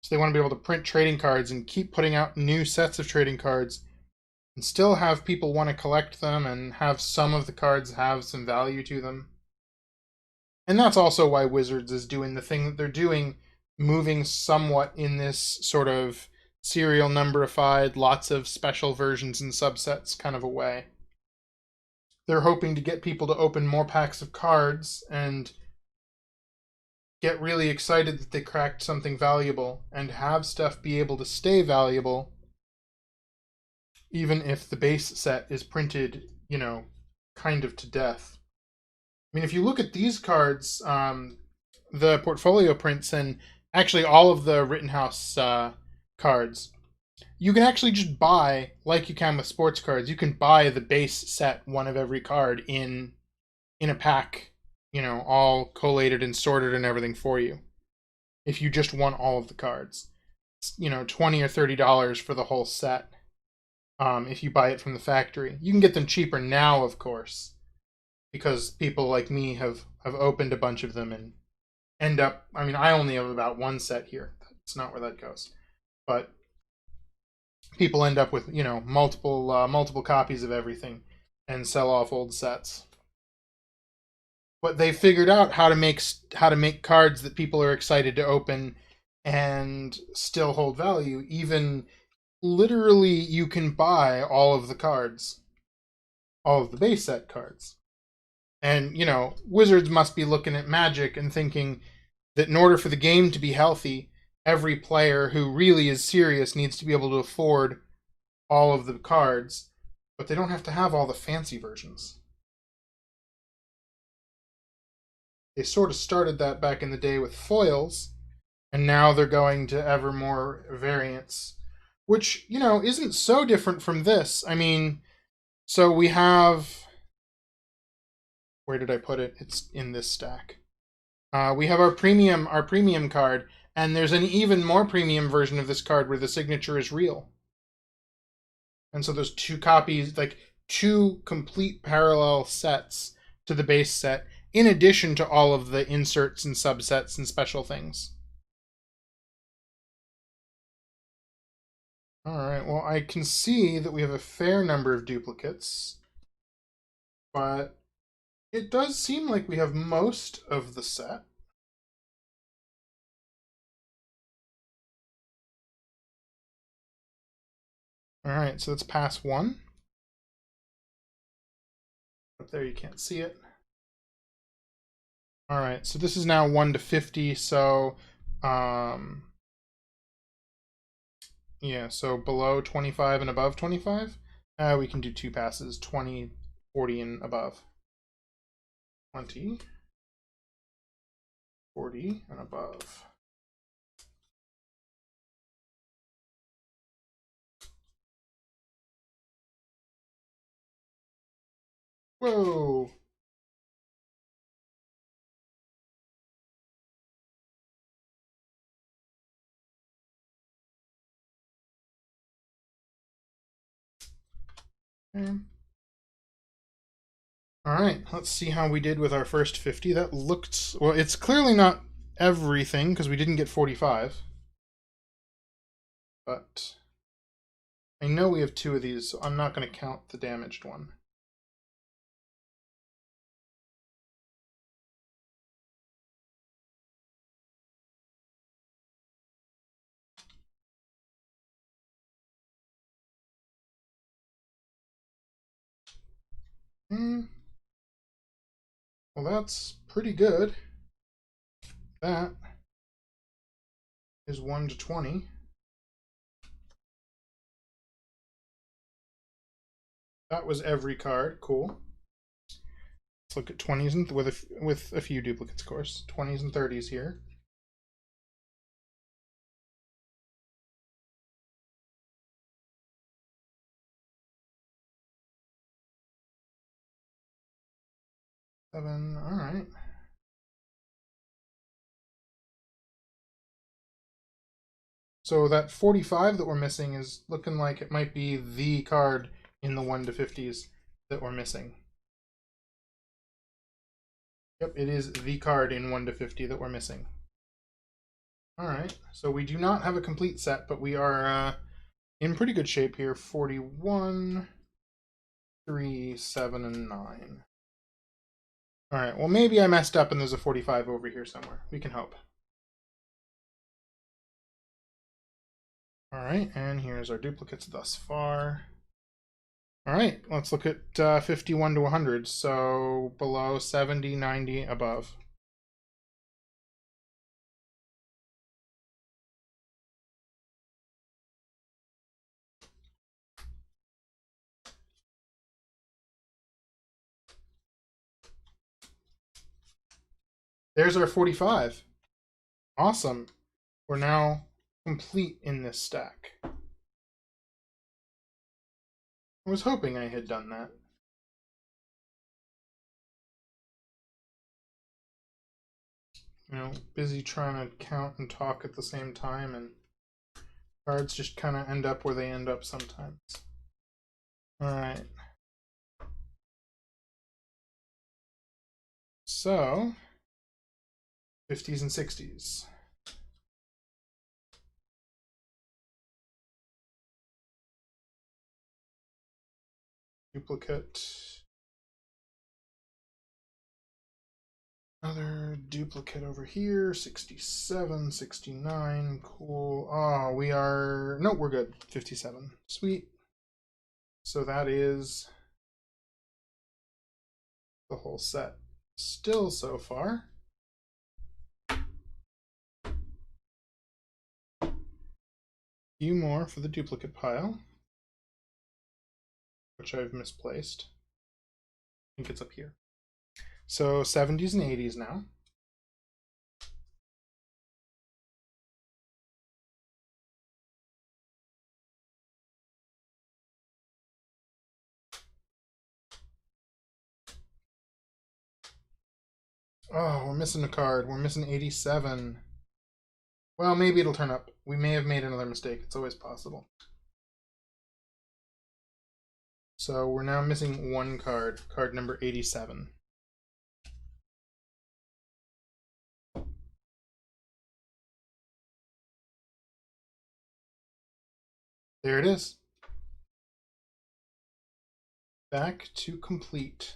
So they want to be able to print trading cards and keep putting out new sets of trading cards and still have people want to collect them and have some of the cards have some value to them. And that's also why Wizards is doing the thing that they're doing, moving somewhat in this sort of serial numberified, lots of special versions and subsets kind of a way. They're hoping to get people to open more packs of cards and get really excited that they cracked something valuable and have stuff be able to stay valuable even if the base set is printed, kind of to death. I mean, if you look at these cards, the portfolio prints, and actually all of the Rittenhouse cards, you can actually just buy, like you can with sports cards, you can buy the base set, one of every card, in a pack, all collated and sorted and everything for you. If you just want all of the cards, it's, $20 or $30 for the whole set. If you buy it from the factory, you can get them cheaper now, of course, because people like me have opened a bunch of them and end up. I mean, I only have about one set here. That's not where that goes, but people end up with multiple copies of everything and sell off old sets. But they figured out how to make cards that people are excited to open and still hold value. Even literally, you can buy all of the cards, all of the base set cards. And, Wizards must be looking at Magic and thinking that in order for the game to be healthy, every player who really is serious needs to be able to afford all of the cards, but they don't have to have all the fancy versions. They sort of started that back in the day with foils, and now they're going to ever more variants, which, isn't so different from this. I mean, so we have. Where did I put it? It's in this stack. We have our premium card, and there's an even more premium version of this card where the signature is real. And so there's two copies, like two complete parallel sets to the base set, in addition to all of the inserts and subsets and special things. All right, well, I can see that we have a fair number of duplicates, but it does seem like we have most of the set. All right, so that's pass one. Up there, you can't see it. All right, so this is now 1 to 50, so yeah, so below 25 and above 25, we can do two passes, 20, 40, and above. 20, 40, and above. Whoa! All right, let's see how we did with our first 50. That looked, well, it's clearly not everything because we didn't get 45. But I know we have two of these, so I'm not going to count the damaged one. Mm, well, that's pretty good. That is 1 to 20. That was every card. Cool. Let's look at 20s and with a few duplicates, of course. 20s and 30s here. Seven. All right. So that 45 that we're missing is looking like it might be the card in the 1 to 50s that we're missing. Yep, it is the card in 1 to 50 that we're missing. All right, so we do not have a complete set, but we are in pretty good shape here. 41, 3, 7, and 9. All right, well, maybe I messed up and there's a 45 over here somewhere. We can hope. All right, and here's our duplicates thus far. All right, let's look at 51 to 100. So below 70, 90, above. There's our 45. Awesome. We're now complete in this stack. I was hoping I had done that. You know, busy trying to count and talk at the same time, and cards just kind of end up where they end up sometimes. All right. So, 50s and 60s. Duplicate. Another duplicate over here. 67, 69. Cool. Oh, we are... No, we're good. 57. Sweet. So that is the whole set. Still so far. Few more for the duplicate pile, which I've misplaced. I think it's up here. So 70s and 80s now. Oh, we're missing a card. We're missing 87. Well, maybe it'll turn up. We may have made another mistake. It's always possible. So we're now missing one card, card number 87. There it is. Back to complete.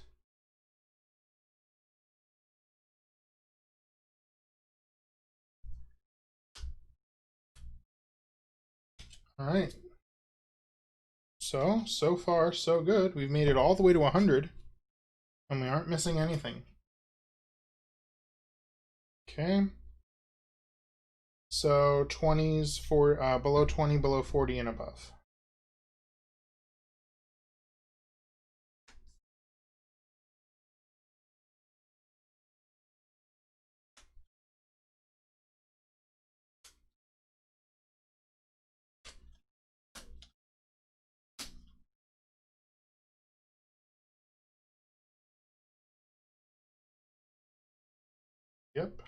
All right. So far, so good. We've made it all the way to 100, and we aren't missing anything. Okay. So 20s for below 20, below 40, and above. Yep.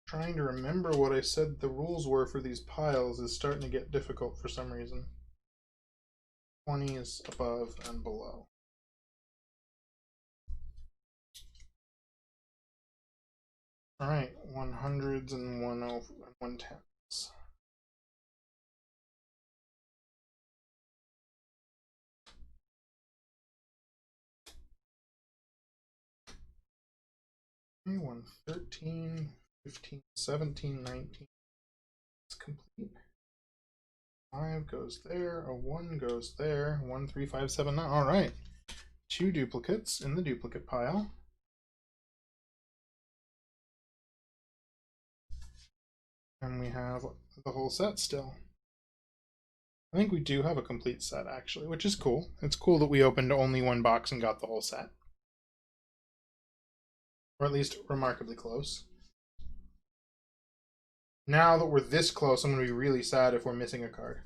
Trying to remember what I said the rules were for these piles is starting to get difficult for some reason. 20s above and below. All right, 100s and 110s. Okay, 113, 15, 17, 19. It's complete. 5 goes there, a 1 goes there, 1, 3, 5, 7, 9. All right. 2 duplicates in the duplicate pile. And we have the whole set still. I think we do have a complete set, actually, which is cool. It's cool that we opened only one box and got the whole set. Or at least remarkably close. Now that we're this close, I'm going to be really sad if we're missing a card.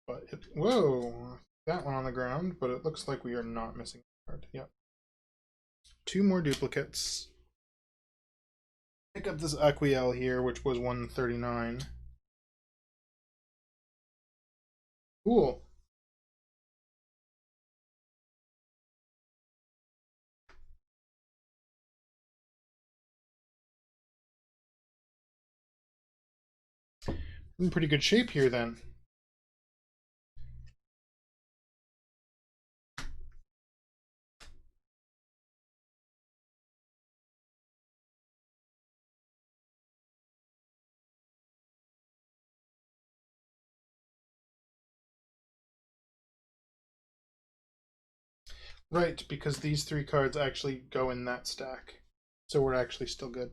But whoa, that one on the ground, but it looks like we are not missing a card. Yep. 2 more duplicates. Pick up this Aquiel here, which was 139. Cool. In pretty good shape here then. Right, because these 3 cards actually go in that stack. So we're actually still good.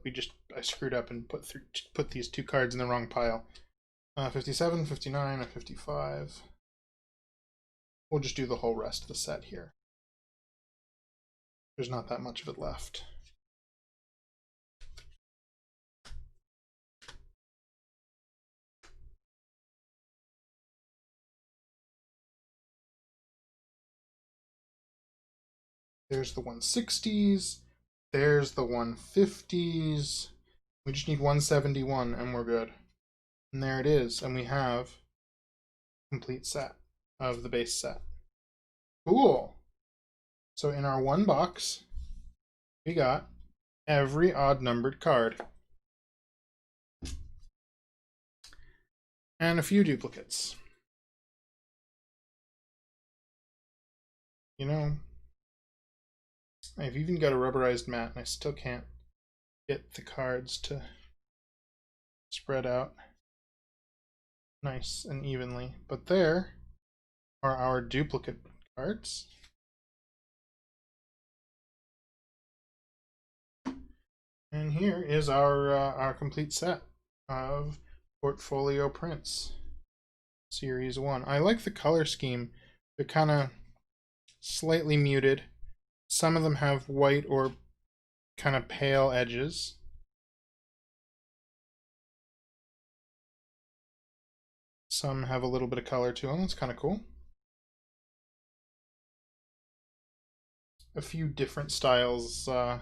I screwed up and put these 2 cards in the wrong pile. 57, 59, and 55. We'll just do the whole rest of the set here. There's not that much of it left. There's the 160s. There's the 150s. We just need 171 and we're good. And there it is. And we have a complete set of the base set. Cool. So in our one box, we got every odd numbered card. And a few duplicates. You know, I've even got a rubberized mat and I still can't get the cards to spread out nice and evenly. But there are our duplicate cards. And here is our complete set of Portfolio Prints Series 1. I like the color scheme. They're kind of slightly muted. Some of them have white or kind of pale edges. Some have a little bit of color to them. That's kind of cool. A few different styles at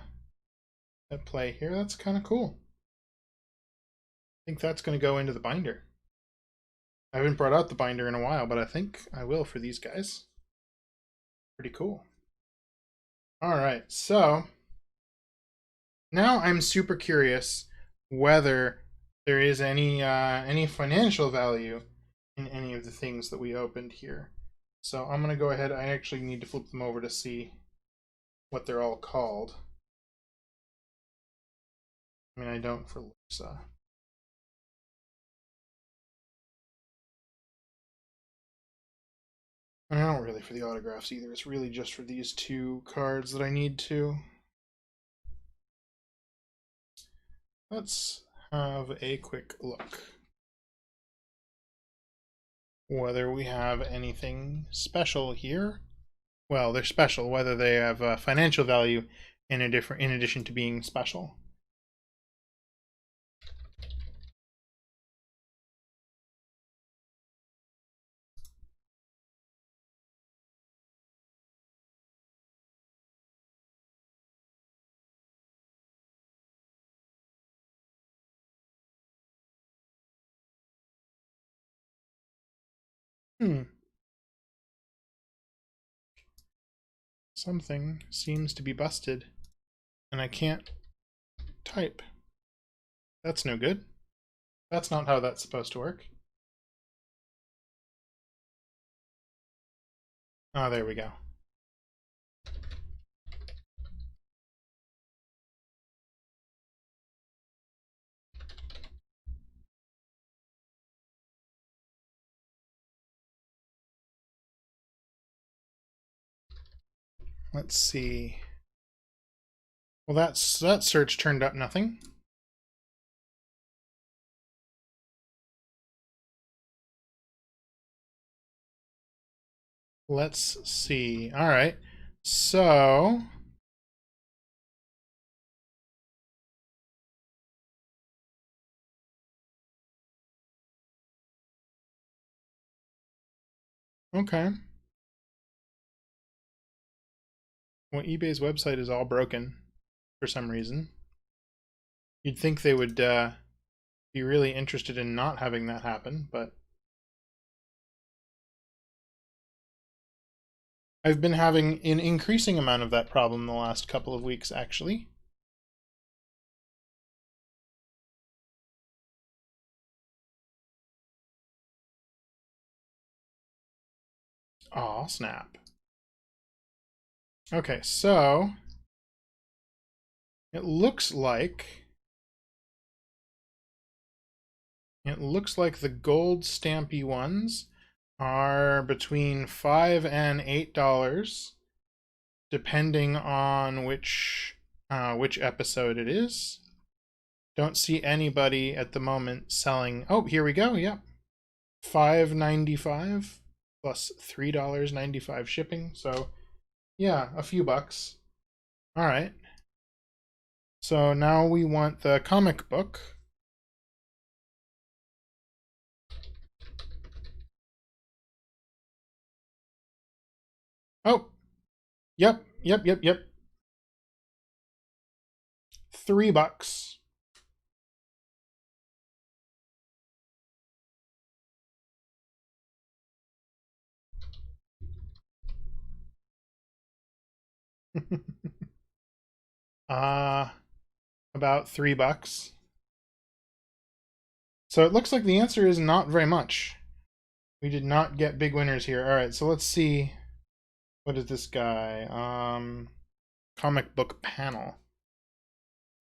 play here. That's kind of cool. I think that's going to go into the binder. I haven't brought out the binder in a while, but I think I will for these guys. Pretty cool. All right, so now I'm super curious whether there is any financial value in any of the things that we opened here. So I'm going to go ahead. I actually need to flip them over to see what they're all called. I mean, I don't for Lisa. And I don't really for the autographs either. It's really just for these 2 cards that I need to. Let's have a quick look. Whether we have anything special here. Well, they're special. Whether they have financial value in addition to being special. Something seems to be busted, and I can't type. That's no good. That's not how that's supposed to work. Oh, there we go. Let's see. Well, that search turned up nothing. Let's see. All right. So, okay. Well, eBay's website is all broken for some reason. You'd think they would be really interested in not having that happen, but I've been having an increasing amount of that problem the last couple of weeks, actually. Aw, snap. Okay, so it looks like the gold stampy ones are between $5 and $8, depending on which episode it is. Don't see anybody at the moment selling. Oh, here we go. Yep, $5.95 plus $3.95 shipping. So yeah, a few bucks. All right. So now we want the comic book. Oh, yep. $3. uh about $3. So it looks like the answer is not very much. We did not get big winners here. All right, so let's see. What is this guy? Comic book panel.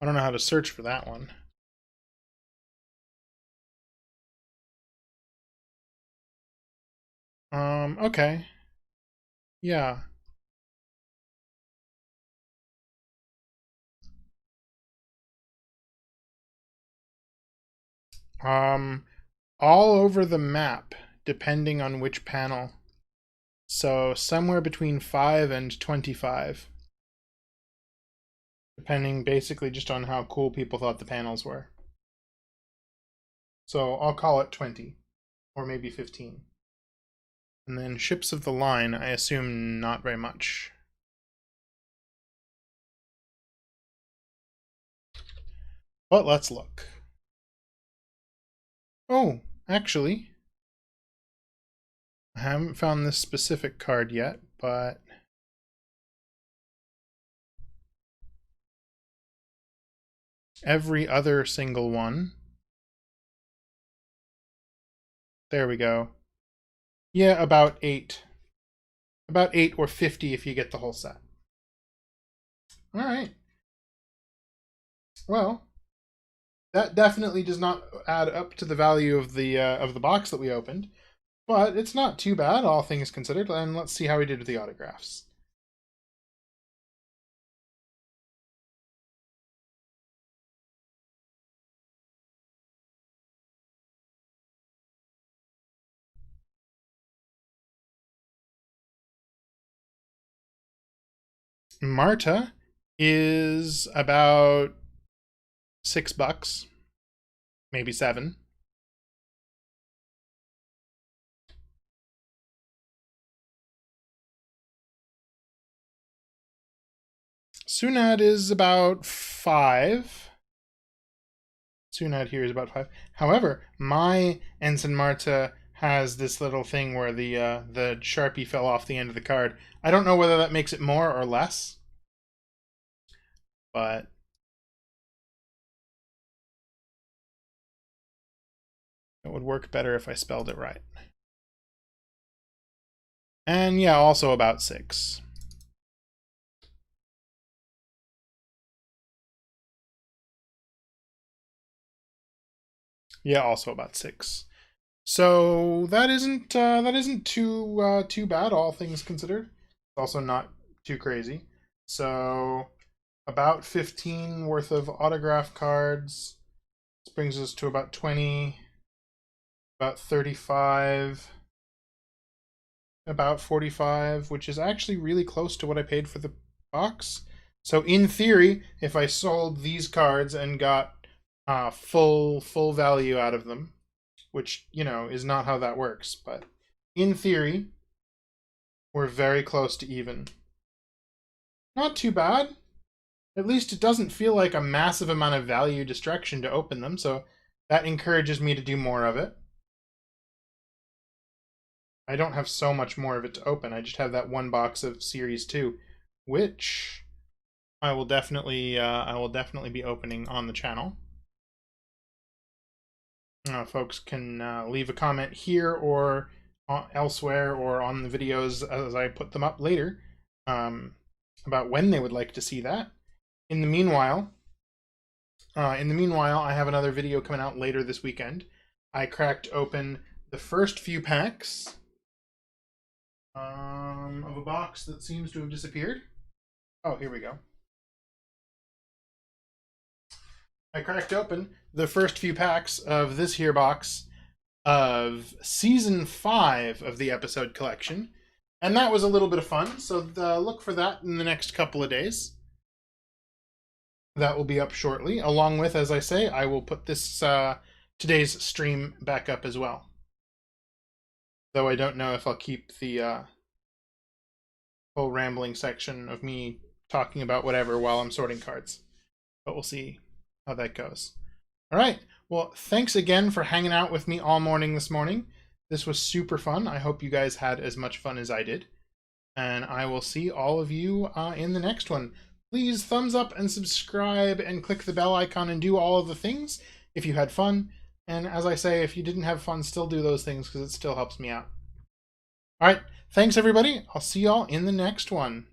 I don't know how to search for that one. Okay. Yeah. Um, all over the map, depending on which panel. So somewhere between 5 and 25. Depending basically just on how cool people thought the panels were. So I'll call it 20, or maybe 15. And then ships of the line, I assume not very much. But let's look. Oh, actually, I haven't found this specific card yet, but every other single one. There we go. Yeah, about 8. About 8 or 50 if you get the whole set. All right. Well, that definitely does not add up to the value of the box that we opened, but it's not too bad, all things considered. And let's see how we did with the autographs. Marta is about $6, maybe 7. Sunad is about 5. Sunad here is about 5. However, my Ensign Marta has this little thing where the Sharpie fell off the end of the card. I don't know whether that makes it more or less, but it would work better if I spelled it right. And yeah, also about 6. Yeah, also about 6. So that isn't too bad, all things considered. It's also not too crazy. So about 15 worth of autograph cards. This brings us to about 20, about 35, about 45, which is actually really close to what I paid for the box. So in theory, if I sold these cards and got full value out of them, which, you know, is not how that works, but in theory, we're very close to even. Not too bad. At least it doesn't feel like a massive amount of value destruction to open them, so that encourages me to do more of it. I don't have so much more of it to open. I just have that one box of Series 2, which I will definitely be opening on the channel. Folks can leave a comment here or elsewhere or on the videos as I put them up later about when they would like to see that. In the meanwhile, I have another video coming out later this weekend. I cracked open the first few packs of a box that seems to have disappeared. Oh, here we go. I cracked open the first few packs of this here box of Season 5 of the episode collection, and that was a little bit of fun, so look for that in the next couple of days. That will be up shortly, along with, as I say, I will put this today's stream back up as well. Though I don't know if I'll keep the whole rambling section of me talking about whatever while I'm sorting cards. But we'll see how that goes. All right. Well, thanks again for hanging out with me all morning this morning. This was super fun. I hope you guys had as much fun as I did. And I will see all of you in the next one. Please thumbs up and subscribe and click the bell icon and do all of the things if you had fun. And as I say, if you didn't have fun, still do those things because it still helps me out. All right. Thanks, everybody. I'll see y'all in the next one.